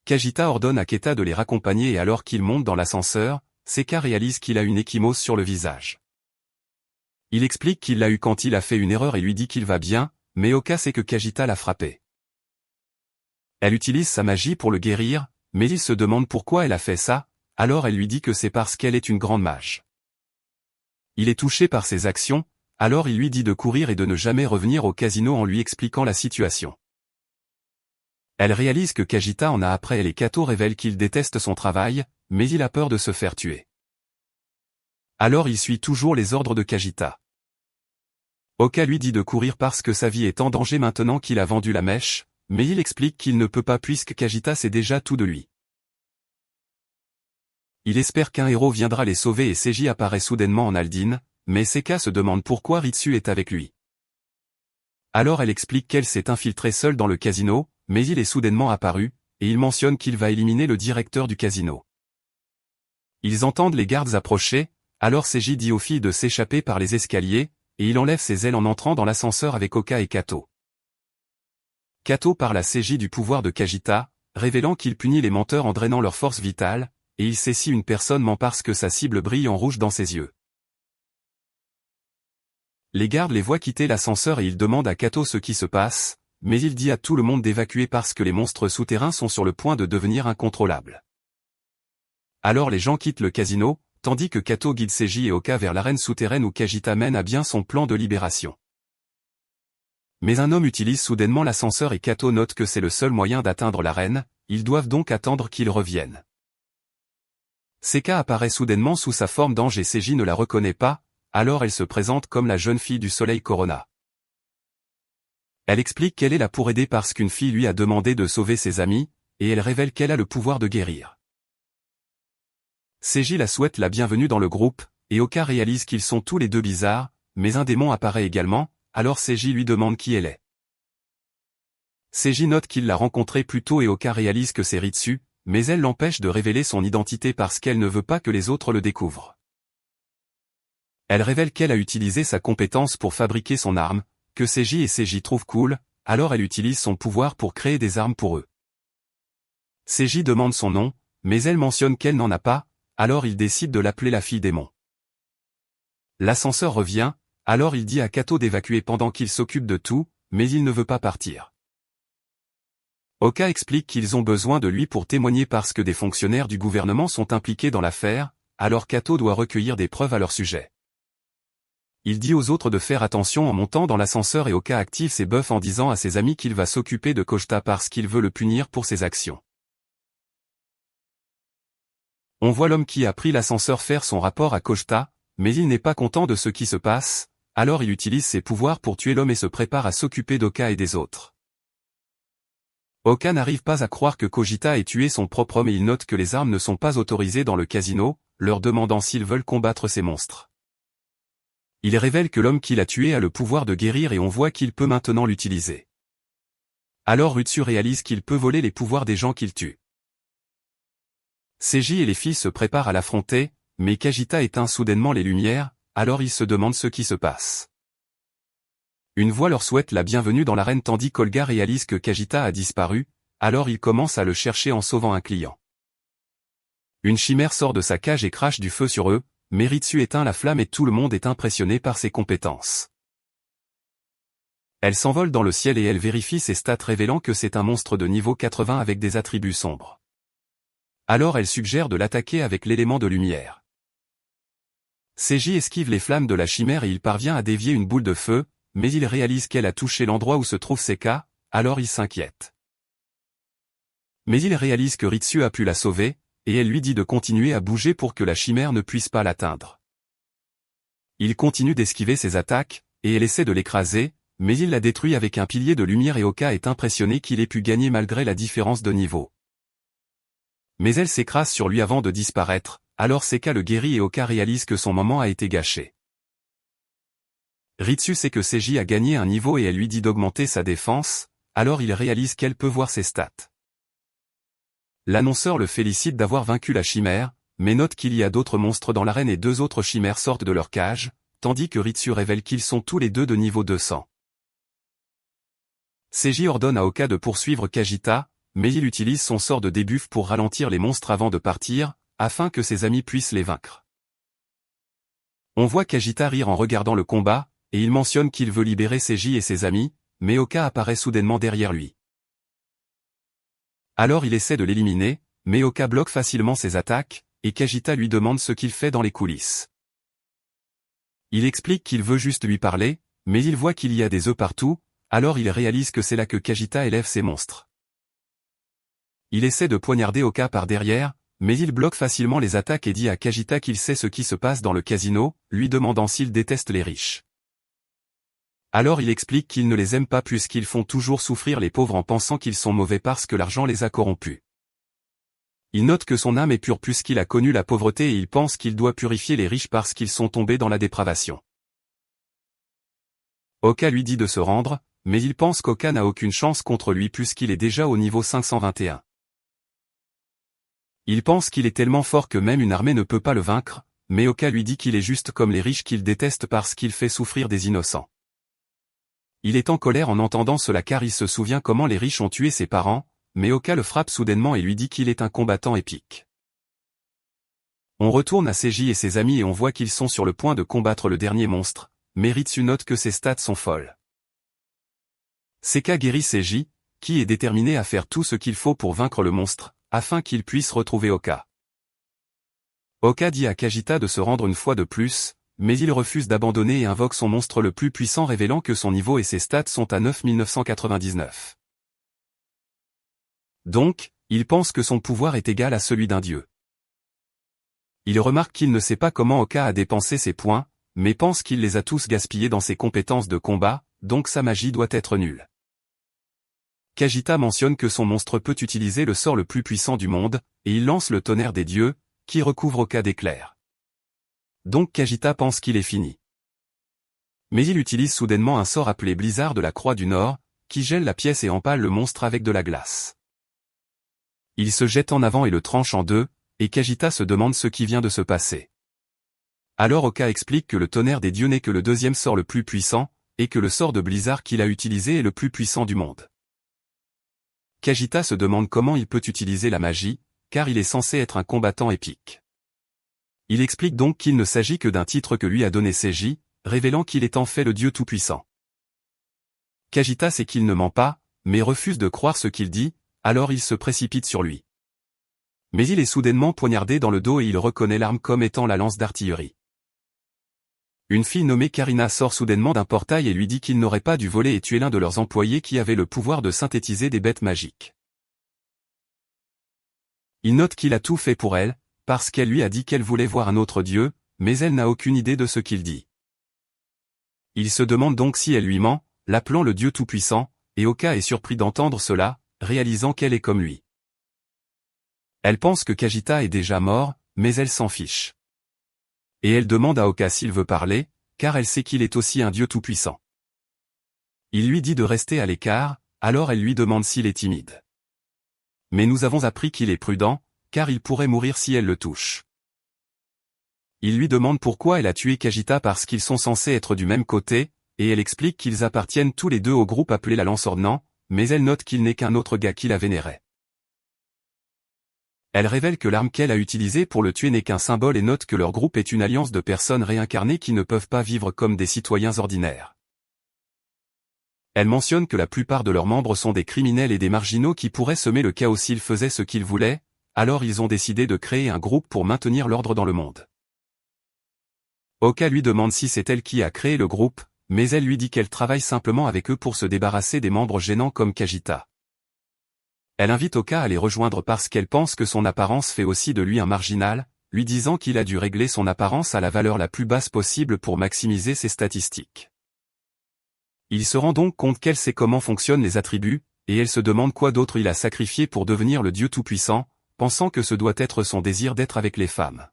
Kajita ordonne à Keta de les raccompagner et alors qu'il monte dans l'ascenseur, Seka réalise qu'il a une échymose sur le visage. Il explique qu'il l'a eu quand il a fait une erreur et lui dit qu'il va bien, mais Oka sait que Kajita l'a frappé. Elle utilise sa magie pour le guérir, mais il se demande pourquoi elle a fait ça, alors elle lui dit que c'est parce qu'elle est une grande mage. Il est touché par ses actions, alors il lui dit de courir et de ne jamais revenir au casino en lui expliquant la situation. Elle réalise que Kajita en a après elle et Kato révèle qu'il déteste son travail, mais il a peur de se faire tuer. Alors il suit toujours les ordres de Kajita. Oka lui dit de courir parce que sa vie est en danger maintenant qu'il a vendu la mèche, mais il explique qu'il ne peut pas puisque Kajita sait déjà tout de lui. Il espère qu'un héros viendra les sauver et Seiji apparaît soudainement en Aldine, mais Seka se demande pourquoi Ritsu est avec lui. Alors elle explique qu'elle s'est infiltrée seule dans le casino, mais il est soudainement apparu, et il mentionne qu'il va éliminer le directeur du casino. Ils entendent les gardes approcher, alors Seiji dit aux filles de s'échapper par les escaliers, et il enlève ses ailes en entrant dans l'ascenseur avec Oka et Kato. Kato parle à Seiji du pouvoir de Kajita, révélant qu'il punit les menteurs en drainant leur force vitale, et il sait si une personne ment parce que sa cible brille en rouge dans ses yeux. Les gardes les voient quitter l'ascenseur et ils demandent à Kato ce qui se passe, mais il dit à tout le monde d'évacuer parce que les monstres souterrains sont sur le point de devenir incontrôlables. Alors les gens quittent le casino, tandis que Kato guide Seiji et Oka vers l'arène souterraine où Kajita mène à bien son plan de libération. Mais un homme utilise soudainement l'ascenseur et Kato note que c'est le seul moyen d'atteindre l'arène, ils doivent donc attendre qu'il revienne. Seka apparaît soudainement sous sa forme d'ange et Seiji ne la reconnaît pas, alors elle se présente comme la jeune fille du soleil Corona. Elle explique qu'elle est là pour aider parce qu'une fille lui a demandé de sauver ses amis, et elle révèle qu'elle a le pouvoir de guérir. Seiji la souhaite la bienvenue dans le groupe, et Oka réalise qu'ils sont tous les deux bizarres, mais un démon apparaît également, alors Seiji lui demande qui elle est. Seiji note qu'il l'a rencontrée plus tôt et Oka réalise que c'est Ritsu, mais elle l'empêche de révéler son identité parce qu'elle ne veut pas que les autres le découvrent. Elle révèle qu'elle a utilisé sa compétence pour fabriquer son arme, que Seiji et Seiji trouvent cool, alors elle utilise son pouvoir pour créer des armes pour eux. Seiji demande son nom, mais elle mentionne qu'elle n'en a pas, alors il décide de l'appeler la fille démon. L'ascenseur revient, alors il dit à Kato d'évacuer pendant qu'il s'occupe de tout, mais il ne veut pas partir. Oka explique qu'ils ont besoin de lui pour témoigner parce que des fonctionnaires du gouvernement sont impliqués dans l'affaire, alors Kato doit recueillir des preuves à leur sujet. Il dit aux autres de faire attention en montant dans l'ascenseur et Oka active ses buffs en disant à ses amis qu'il va s'occuper de Kojita parce qu'il veut le punir pour ses actions. On voit l'homme qui a pris l'ascenseur faire son rapport à Kojita, mais il n'est pas content de ce qui se passe, alors il utilise ses pouvoirs pour tuer l'homme et se prépare à s'occuper d'Oka et des autres. Oka n'arrive pas à croire que Kojita ait tué son propre homme et il note que les armes ne sont pas autorisées dans le casino, leur demandant s'ils veulent combattre ces monstres. Il révèle que l'homme qui l'a tué a le pouvoir de guérir et on voit qu'il peut maintenant l'utiliser. Alors Ritsu réalise qu'il peut voler les pouvoirs des gens qu'il tue. Seiji et les filles se préparent à l'affronter, mais Kajita éteint soudainement les lumières, alors ils se demandent ce qui se passe. Une voix leur souhaite la bienvenue dans l'arène tandis qu'Olga réalise que Kajita a disparu, alors il commence à le chercher en sauvant un client. Une chimère sort de sa cage et crache du feu sur eux, mais Ritsu éteint la flamme et tout le monde est impressionné par ses compétences. Elle s'envole dans le ciel et elle vérifie ses stats révélant que c'est un monstre de niveau 80 avec des attributs sombres. Alors elle suggère de l'attaquer avec l'élément de lumière. Seiji esquive les flammes de la chimère et il parvient à dévier une boule de feu, mais il réalise qu'elle a touché l'endroit où se trouve Seka, alors il s'inquiète. Mais il réalise que Ritsu a pu la sauver, et elle lui dit de continuer à bouger pour que la chimère ne puisse pas l'atteindre. Il continue d'esquiver ses attaques, et elle essaie de l'écraser, mais il la détruit avec un pilier de lumière et Oka est impressionné qu'il ait pu gagner malgré la différence de niveau. Mais elle s'écrase sur lui avant de disparaître, alors Seka le guérit et Oka réalise que son moment a été gâché. Ritsu sait que Seiji a gagné un niveau et elle lui dit d'augmenter sa défense, alors il réalise qu'elle peut voir ses stats. L'annonceur le félicite d'avoir vaincu la chimère, mais note qu'il y a d'autres monstres dans l'arène et 2 autres chimères sortent de leur cage, tandis que Ritsu révèle qu'ils sont tous les deux de niveau 200. Seiji ordonne à Oka de poursuivre Kajita, mais il utilise son sort de débuff pour ralentir les monstres avant de partir, afin que ses amis puissent les vaincre. On voit Kajita rire en regardant le combat, et il mentionne qu'il veut libérer Seiji et ses amis, mais Oka apparaît soudainement derrière lui. Alors il essaie de l'éliminer, mais Oka bloque facilement ses attaques, et Kajita lui demande ce qu'il fait dans les coulisses. Il explique qu'il veut juste lui parler, mais il voit qu'il y a des œufs partout, alors il réalise que c'est là que Kajita élève ses monstres. Il essaie de poignarder Oka par derrière, mais il bloque facilement les attaques et dit à Kajita qu'il sait ce qui se passe dans le casino, lui demandant s'il déteste les riches. Alors il explique qu'il ne les aime pas puisqu'ils font toujours souffrir les pauvres en pensant qu'ils sont mauvais parce que l'argent les a corrompus. Il note que son âme est pure puisqu'il a connu la pauvreté et il pense qu'il doit purifier les riches parce qu'ils sont tombés dans la dépravation. Oka lui dit de se rendre, mais il pense qu'Oka n'a aucune chance contre lui puisqu'il est déjà au niveau 521. Il pense qu'il est tellement fort que même une armée ne peut pas le vaincre, mais Oka lui dit qu'il est juste comme les riches qu'il déteste parce qu'il fait souffrir des innocents. Il est en colère en entendant cela car il se souvient comment les riches ont tué ses parents, mais Oka le frappe soudainement et lui dit qu'il est un combattant épique. On retourne à Seiji et ses amis et on voit qu'ils sont sur le point de combattre le dernier monstre, mais Ritsu note que ses stats sont folles. Seka guérit Seiji, qui est déterminé à faire tout ce qu'il faut pour vaincre le monstre, afin qu'il puisse retrouver Oka. Oka dit à Kajita de se rendre une fois de plus, mais il refuse d'abandonner et invoque son monstre le plus puissant révélant que son niveau et ses stats sont à 9999. Donc, il pense que son pouvoir est égal à celui d'un dieu. Il remarque qu'il ne sait pas comment Oka a dépensé ses points, mais pense qu'il les a tous gaspillés dans ses compétences de combat, donc sa magie doit être nulle. Kajita mentionne que son monstre peut utiliser le sort le plus puissant du monde, et il lance le tonnerre des dieux, qui recouvre Oka d'éclairs. Donc Kajita pense qu'il est fini. Mais il utilise soudainement un sort appelé Blizzard de la Croix du Nord, qui gèle la pièce et empale le monstre avec de la glace. Il se jette en avant et le tranche en deux, et Kajita se demande ce qui vient de se passer. Alors Oka explique que le tonnerre des dieux n'est que le deuxième sort le plus puissant, et que le sort de Blizzard qu'il a utilisé est le plus puissant du monde. Kajita se demande comment il peut utiliser la magie, car il est censé être un combattant épique. Il explique donc qu'il ne s'agit que d'un titre que lui a donné Seiji, révélant qu'il est en fait le dieu tout-puissant. Kajita sait qu'il ne ment pas, mais refuse de croire ce qu'il dit, alors il se précipite sur lui. Mais il est soudainement poignardé dans le dos et il reconnaît l'arme comme étant la lance d'artillerie. Une fille nommée Karina sort soudainement d'un portail et lui dit qu'il n'aurait pas dû voler et tuer l'un de leurs employés qui avait le pouvoir de synthétiser des bêtes magiques. Il note qu'il a tout fait pour elle, parce qu'elle lui a dit qu'elle voulait voir un autre dieu, mais elle n'a aucune idée de ce qu'il dit. Il se demande donc si elle lui ment, l'appelant le dieu tout-puissant, et Oka est surpris d'entendre cela, réalisant qu'elle est comme lui. Elle pense que Kajita est déjà mort, mais elle s'en fiche. Et elle demande à Oka s'il veut parler, car elle sait qu'il est aussi un dieu tout-puissant. Il lui dit de rester à l'écart, alors elle lui demande s'il est timide. Mais nous avons appris qu'il est prudent, car il pourrait mourir si elle le touche. Il lui demande pourquoi elle a tué Kajita parce qu'ils sont censés être du même côté, et elle explique qu'ils appartiennent tous les deux au groupe appelé la Lance-Ornant, mais elle note qu'il n'est qu'un autre gars qui la vénérait. Elle révèle que l'arme qu'elle a utilisée pour le tuer n'est qu'un symbole et note que leur groupe est une alliance de personnes réincarnées qui ne peuvent pas vivre comme des citoyens ordinaires. Elle mentionne que la plupart de leurs membres sont des criminels et des marginaux qui pourraient semer le chaos s'ils faisaient ce qu'ils voulaient, alors ils ont décidé de créer un groupe pour maintenir l'ordre dans le monde. Oka lui demande si c'est elle qui a créé le groupe, mais elle lui dit qu'elle travaille simplement avec eux pour se débarrasser des membres gênants comme Kajita. Elle invite Oka à les rejoindre parce qu'elle pense que son apparence fait aussi de lui un marginal, lui disant qu'il a dû régler son apparence à la valeur la plus basse possible pour maximiser ses statistiques. Il se rend donc compte qu'elle sait comment fonctionnent les attributs, et elle se demande quoi d'autre il a sacrifié pour devenir le dieu tout-puissant, pensant que ce doit être son désir d'être avec les femmes.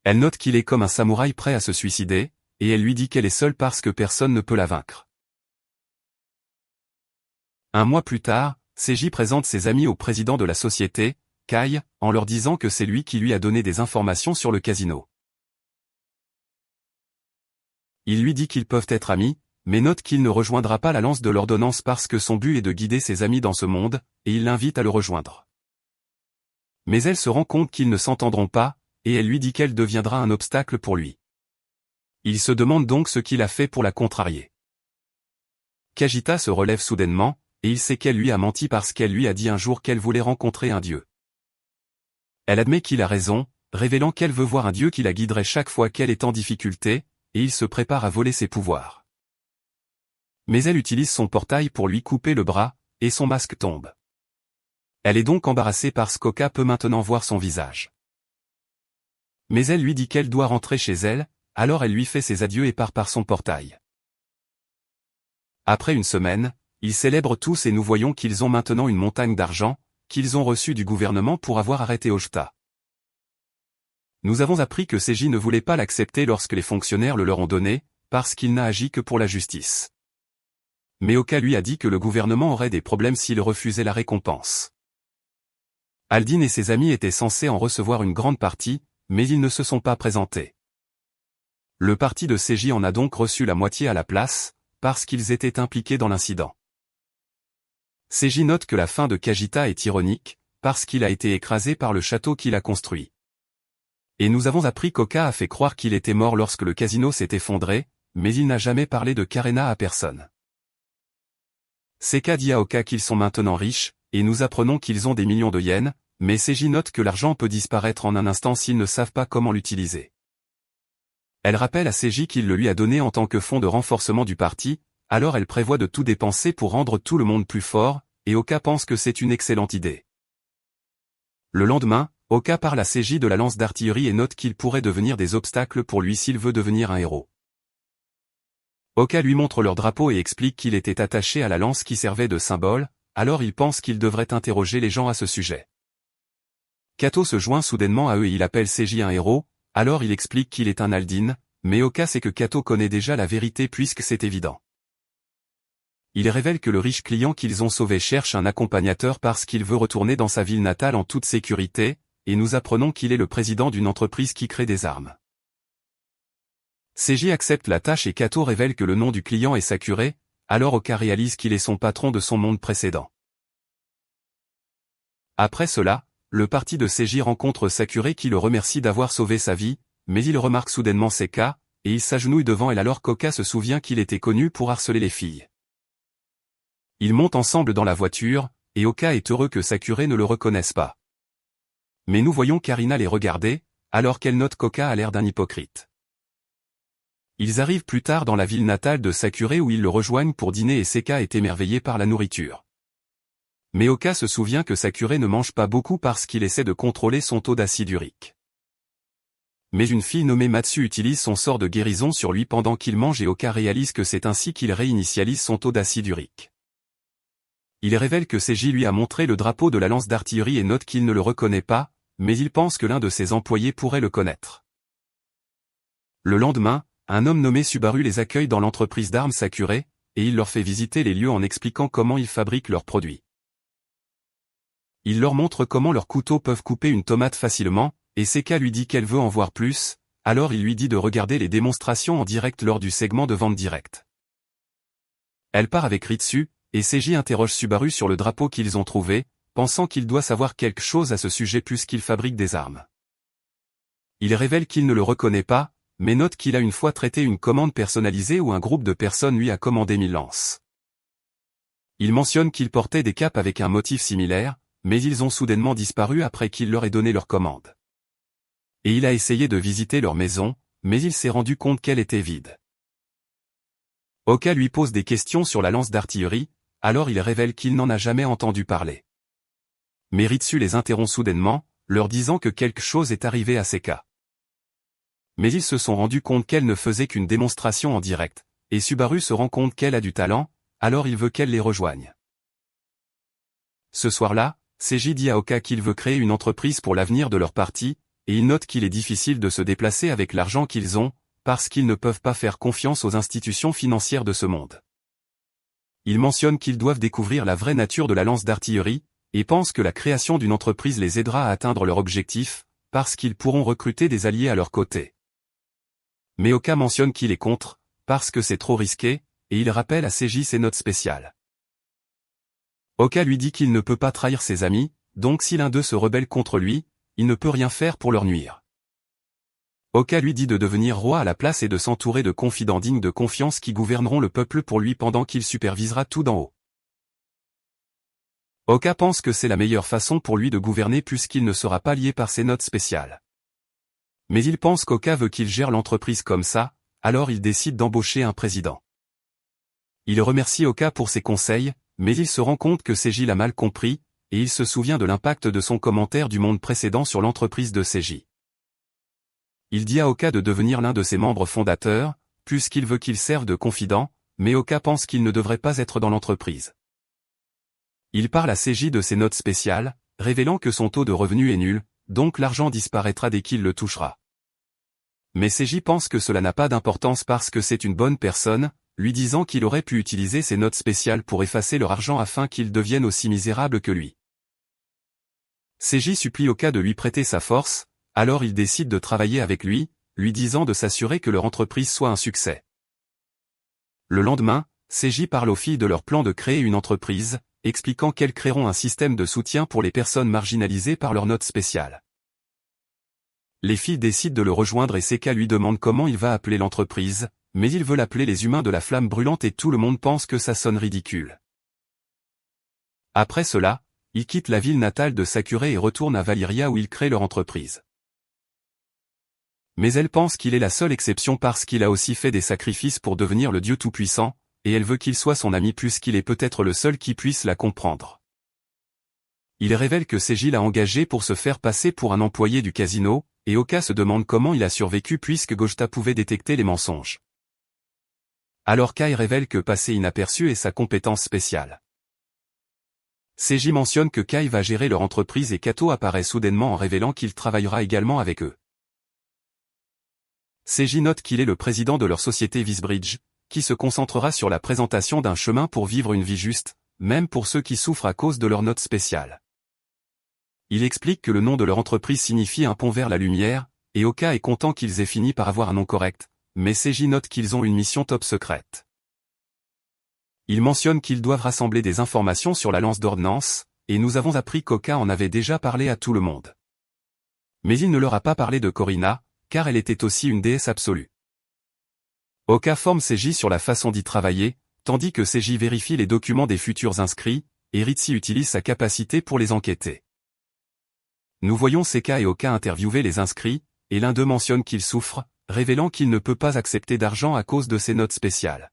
Elle note qu'il est comme un samouraï prêt à se suicider, et elle lui dit qu'elle est seule parce que personne ne peut la vaincre. Un mois plus tard, Seiji présente ses amis au président de la société, Kai, en leur disant que c'est lui qui lui a donné des informations sur le casino. Il lui dit qu'ils peuvent être amis, mais note qu'il ne rejoindra pas la lance de l'ordonnance parce que son but est de guider ses amis dans ce monde, et il l'invite à le rejoindre. Mais elle se rend compte qu'ils ne s'entendront pas, et elle lui dit qu'elle deviendra un obstacle pour lui. Il se demande donc ce qu'il a fait pour la contrarier. Kajita se relève soudainement, et il sait qu'elle lui a menti parce qu'elle lui a dit un jour qu'elle voulait rencontrer un dieu. Elle admet qu'il a raison, révélant qu'elle veut voir un dieu qui la guiderait chaque fois qu'elle est en difficulté, et il se prépare à voler ses pouvoirs. Mais elle utilise son portail pour lui couper le bras, et son masque tombe. Elle est donc embarrassée parce qu'Oka peut maintenant voir son visage. Mais elle lui dit qu'elle doit rentrer chez elle, alors elle lui fait ses adieux et part par son portail. Après une semaine, ils célèbrent tous et nous voyons qu'ils ont maintenant une montagne d'argent, qu'ils ont reçue du gouvernement pour avoir arrêté Ojta. Nous avons appris que Seiji ne voulait pas l'accepter lorsque les fonctionnaires le leur ont donné, parce qu'il n'a agi que pour la justice. Mais Oka lui a dit que le gouvernement aurait des problèmes s'il refusait la récompense. Aldin et ses amis étaient censés en recevoir une grande partie, mais ils ne se sont pas présentés. Le parti de Seiji en a donc reçu la moitié à la place, parce qu'ils étaient impliqués dans l'incident. Seiji note que la fin de Kajita est ironique, parce qu'il a été écrasé par le château qu'il a construit. Et nous avons appris qu'Oka a fait croire qu'il était mort lorsque le casino s'est effondré, mais il n'a jamais parlé de Karena à personne. Seka dit à Oka qu'ils sont maintenant riches, et nous apprenons qu'ils ont des millions de yens, mais Seiji note que l'argent peut disparaître en un instant s'ils ne savent pas comment l'utiliser. Elle rappelle à Seiji qu'il le lui a donné en tant que fonds de renforcement du parti, alors elle prévoit de tout dépenser pour rendre tout le monde plus fort, et Oka pense que c'est une excellente idée. Le lendemain, Oka parle à Seiji de la lance d'artillerie et note qu'il pourrait devenir des obstacles pour lui s'il veut devenir un héros. Oka lui montre leur drapeau et explique qu'il était attaché à la lance qui servait de symbole, alors il pense qu'il devrait interroger les gens à ce sujet. Kato se joint soudainement à eux et il appelle Seiji un héros, alors il explique qu'il est un Aldin, mais Oka sait que Kato connaît déjà la vérité puisque c'est évident. Il révèle que le riche client qu'ils ont sauvé cherche un accompagnateur parce qu'il veut retourner dans sa ville natale en toute sécurité, et nous apprenons qu'il est le président d'une entreprise qui crée des armes. Seiji accepte la tâche et Kato révèle que le nom du client est Sakure, alors Oka réalise qu'il est son patron de son monde précédent. Après cela, le parti de Seiji rencontre Sakure qui le remercie d'avoir sauvé sa vie, mais il remarque soudainement Seka, et il s'agenouille devant elle alors qu'Oka se souvient qu'il était connu pour harceler les filles. Ils montent ensemble dans la voiture, et Oka est heureux que Sakure ne le reconnaisse pas. Mais nous voyons Karina les regarder, alors qu'elle note qu'Oka a l'air d'un hypocrite. Ils arrivent plus tard dans la ville natale de Sakure où ils le rejoignent pour dîner et Seka est émerveillé par la nourriture. Mais Oka se souvient que Sakure ne mange pas beaucoup parce qu'il essaie de contrôler son taux d'acide urique. Mais une fille nommée Matsu utilise son sort de guérison sur lui pendant qu'il mange et Oka réalise que c'est ainsi qu'il réinitialise son taux d'acide urique. Il révèle que Seiji lui a montré le drapeau de la lance d'artillerie et note qu'il ne le reconnaît pas, mais il pense que l'un de ses employés pourrait le connaître. Le lendemain, un homme nommé Subaru les accueille dans l'entreprise d'armes Sakure, et il leur fait visiter les lieux en expliquant comment ils fabriquent leurs produits. Il leur montre comment leurs couteaux peuvent couper une tomate facilement, et Seka lui dit qu'elle veut en voir plus, alors il lui dit de regarder les démonstrations en direct lors du segment de vente directe. Elle part avec Ritsu, et Seiji interroge Subaru sur le drapeau qu'ils ont trouvé, pensant qu'il doit savoir quelque chose à ce sujet puisqu'il fabrique des armes. Il révèle qu'il ne le reconnaît pas, mais note qu'il a une fois traité une commande personnalisée où un groupe de personnes lui a commandé 1000 lances. Il mentionne qu'il portait des capes avec un motif similaire, mais ils ont soudainement disparu après qu'il leur ait donné leur commande. Et il a essayé de visiter leur maison, mais il s'est rendu compte qu'elle était vide. Oka lui pose des questions sur la lance d'artillerie, alors il révèle qu'il n'en a jamais entendu parler. Mais Ritsu les interrompt soudainement, leur disant que quelque chose est arrivé à Seka. Mais ils se sont rendus compte qu'elle ne faisait qu'une démonstration en direct, et Subaru se rend compte qu'elle a du talent, alors il veut qu'elle les rejoigne. Ce soir-là, Seiji dit à Oka qu'il veut créer une entreprise pour l'avenir de leur parti, et il note qu'il est difficile de se déplacer avec l'argent qu'ils ont, parce qu'ils ne peuvent pas faire confiance aux institutions financières de ce monde. Il mentionne qu'ils doivent découvrir la vraie nature de la lance d'artillerie, et pense que la création d'une entreprise les aidera à atteindre leur objectif, parce qu'ils pourront recruter des alliés à leur côté. Mais Oka mentionne qu'il est contre, parce que c'est trop risqué, et il rappelle à Seiji ses notes spéciales. Oka lui dit qu'il ne peut pas trahir ses amis, donc si l'un d'eux se rebelle contre lui, il ne peut rien faire pour leur nuire. Oka lui dit de devenir roi à la place et de s'entourer de confidents dignes de confiance qui gouverneront le peuple pour lui pendant qu'il supervisera tout d'en haut. Oka pense que c'est la meilleure façon pour lui de gouverner puisqu'il ne sera pas lié par ses notes spéciales. Mais il pense qu'Oka veut qu'il gère l'entreprise comme ça, alors il décide d'embaucher un président. Il remercie Oka pour ses conseils, mais il se rend compte que Seiji l'a mal compris, et il se souvient de l'impact de son commentaire du monde précédent sur l'entreprise de Seiji. Il dit à Oka de devenir l'un de ses membres fondateurs, puisqu'il veut qu'il serve de confident, mais Oka pense qu'il ne devrait pas être dans l'entreprise. Il parle à Seiji de ses notes spéciales, révélant que son taux de revenu est nul, donc l'argent disparaîtra dès qu'il le touchera. Mais Seiji pense que cela n'a pas d'importance parce que c'est une bonne personne, lui disant qu'il aurait pu utiliser ses notes spéciales pour effacer leur argent afin qu'ils deviennent aussi misérables que lui. Seiji supplie Oka de lui prêter sa force, alors il décide de travailler avec lui, lui disant de s'assurer que leur entreprise soit un succès. Le lendemain, Seiji parle aux filles de leur plan de créer une entreprise, expliquant qu'elles créeront un système de soutien pour les personnes marginalisées par leurs notes spéciales. Les filles décident de le rejoindre et Seka lui demande comment il va appeler l'entreprise, mais il veut l'appeler les humains de la flamme brûlante et tout le monde pense que ça sonne ridicule. Après cela, il quitte la ville natale de Sakura et retourne à Valyria où il crée leur entreprise. Mais elle pense qu'il est la seule exception parce qu'il a aussi fait des sacrifices pour devenir le dieu tout-puissant, et elle veut qu'il soit son ami plus qu'il est peut-être le seul qui puisse la comprendre. Il révèle que Seiji l'a engagé pour se faire passer pour un employé du casino, et Oka se demande comment il a survécu puisque Gojta pouvait détecter les mensonges. Alors Kai révèle que passer inaperçu est sa compétence spéciale. Seiji mentionne que Kai va gérer leur entreprise et Kato apparaît soudainement en révélant qu'il travaillera également avec eux. Seiji note qu'il est le président de leur société Visbridge, qui se concentrera sur la présentation d'un chemin pour vivre une vie juste, même pour ceux qui souffrent à cause de leurs notes spéciales. Il explique que le nom de leur entreprise signifie un pont vers la lumière, et Oka est content qu'ils aient fini par avoir un nom correct, mais Seiji note qu'ils ont une mission top secrète. Il mentionne qu'ils doivent rassembler des informations sur la lance d'ordnance, et nous avons appris qu'Oka en avait déjà parlé à tout le monde. Mais il ne leur a pas parlé de Corina, car elle était aussi une déesse absolue. Oka forme Seiji sur la façon d'y travailler, tandis que Seiji vérifie les documents des futurs inscrits, et Ritsi utilise sa capacité pour les enquêter. Nous voyons Seka et Oka interviewer les inscrits, et l'un d'eux mentionne qu'il souffre, révélant qu'il ne peut pas accepter d'argent à cause de ses notes spéciales.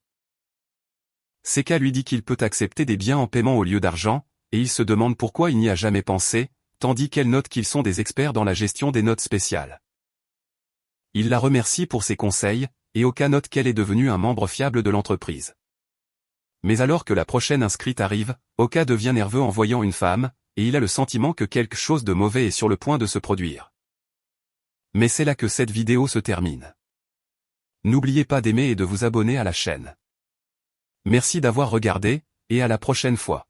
Seka lui dit qu'il peut accepter des biens en paiement au lieu d'argent, et il se demande pourquoi il n'y a jamais pensé, tandis qu'elle note qu'ils sont des experts dans la gestion des notes spéciales. Il la remercie pour ses conseils, et Oka note qu'elle est devenue un membre fiable de l'entreprise. Mais alors que la prochaine inscrite arrive, Oka devient nerveux en voyant une femme, et il a le sentiment que quelque chose de mauvais est sur le point de se produire. Mais c'est là que cette vidéo se termine. N'oubliez pas d'aimer et de vous abonner à la chaîne. Merci d'avoir regardé, et à la prochaine fois.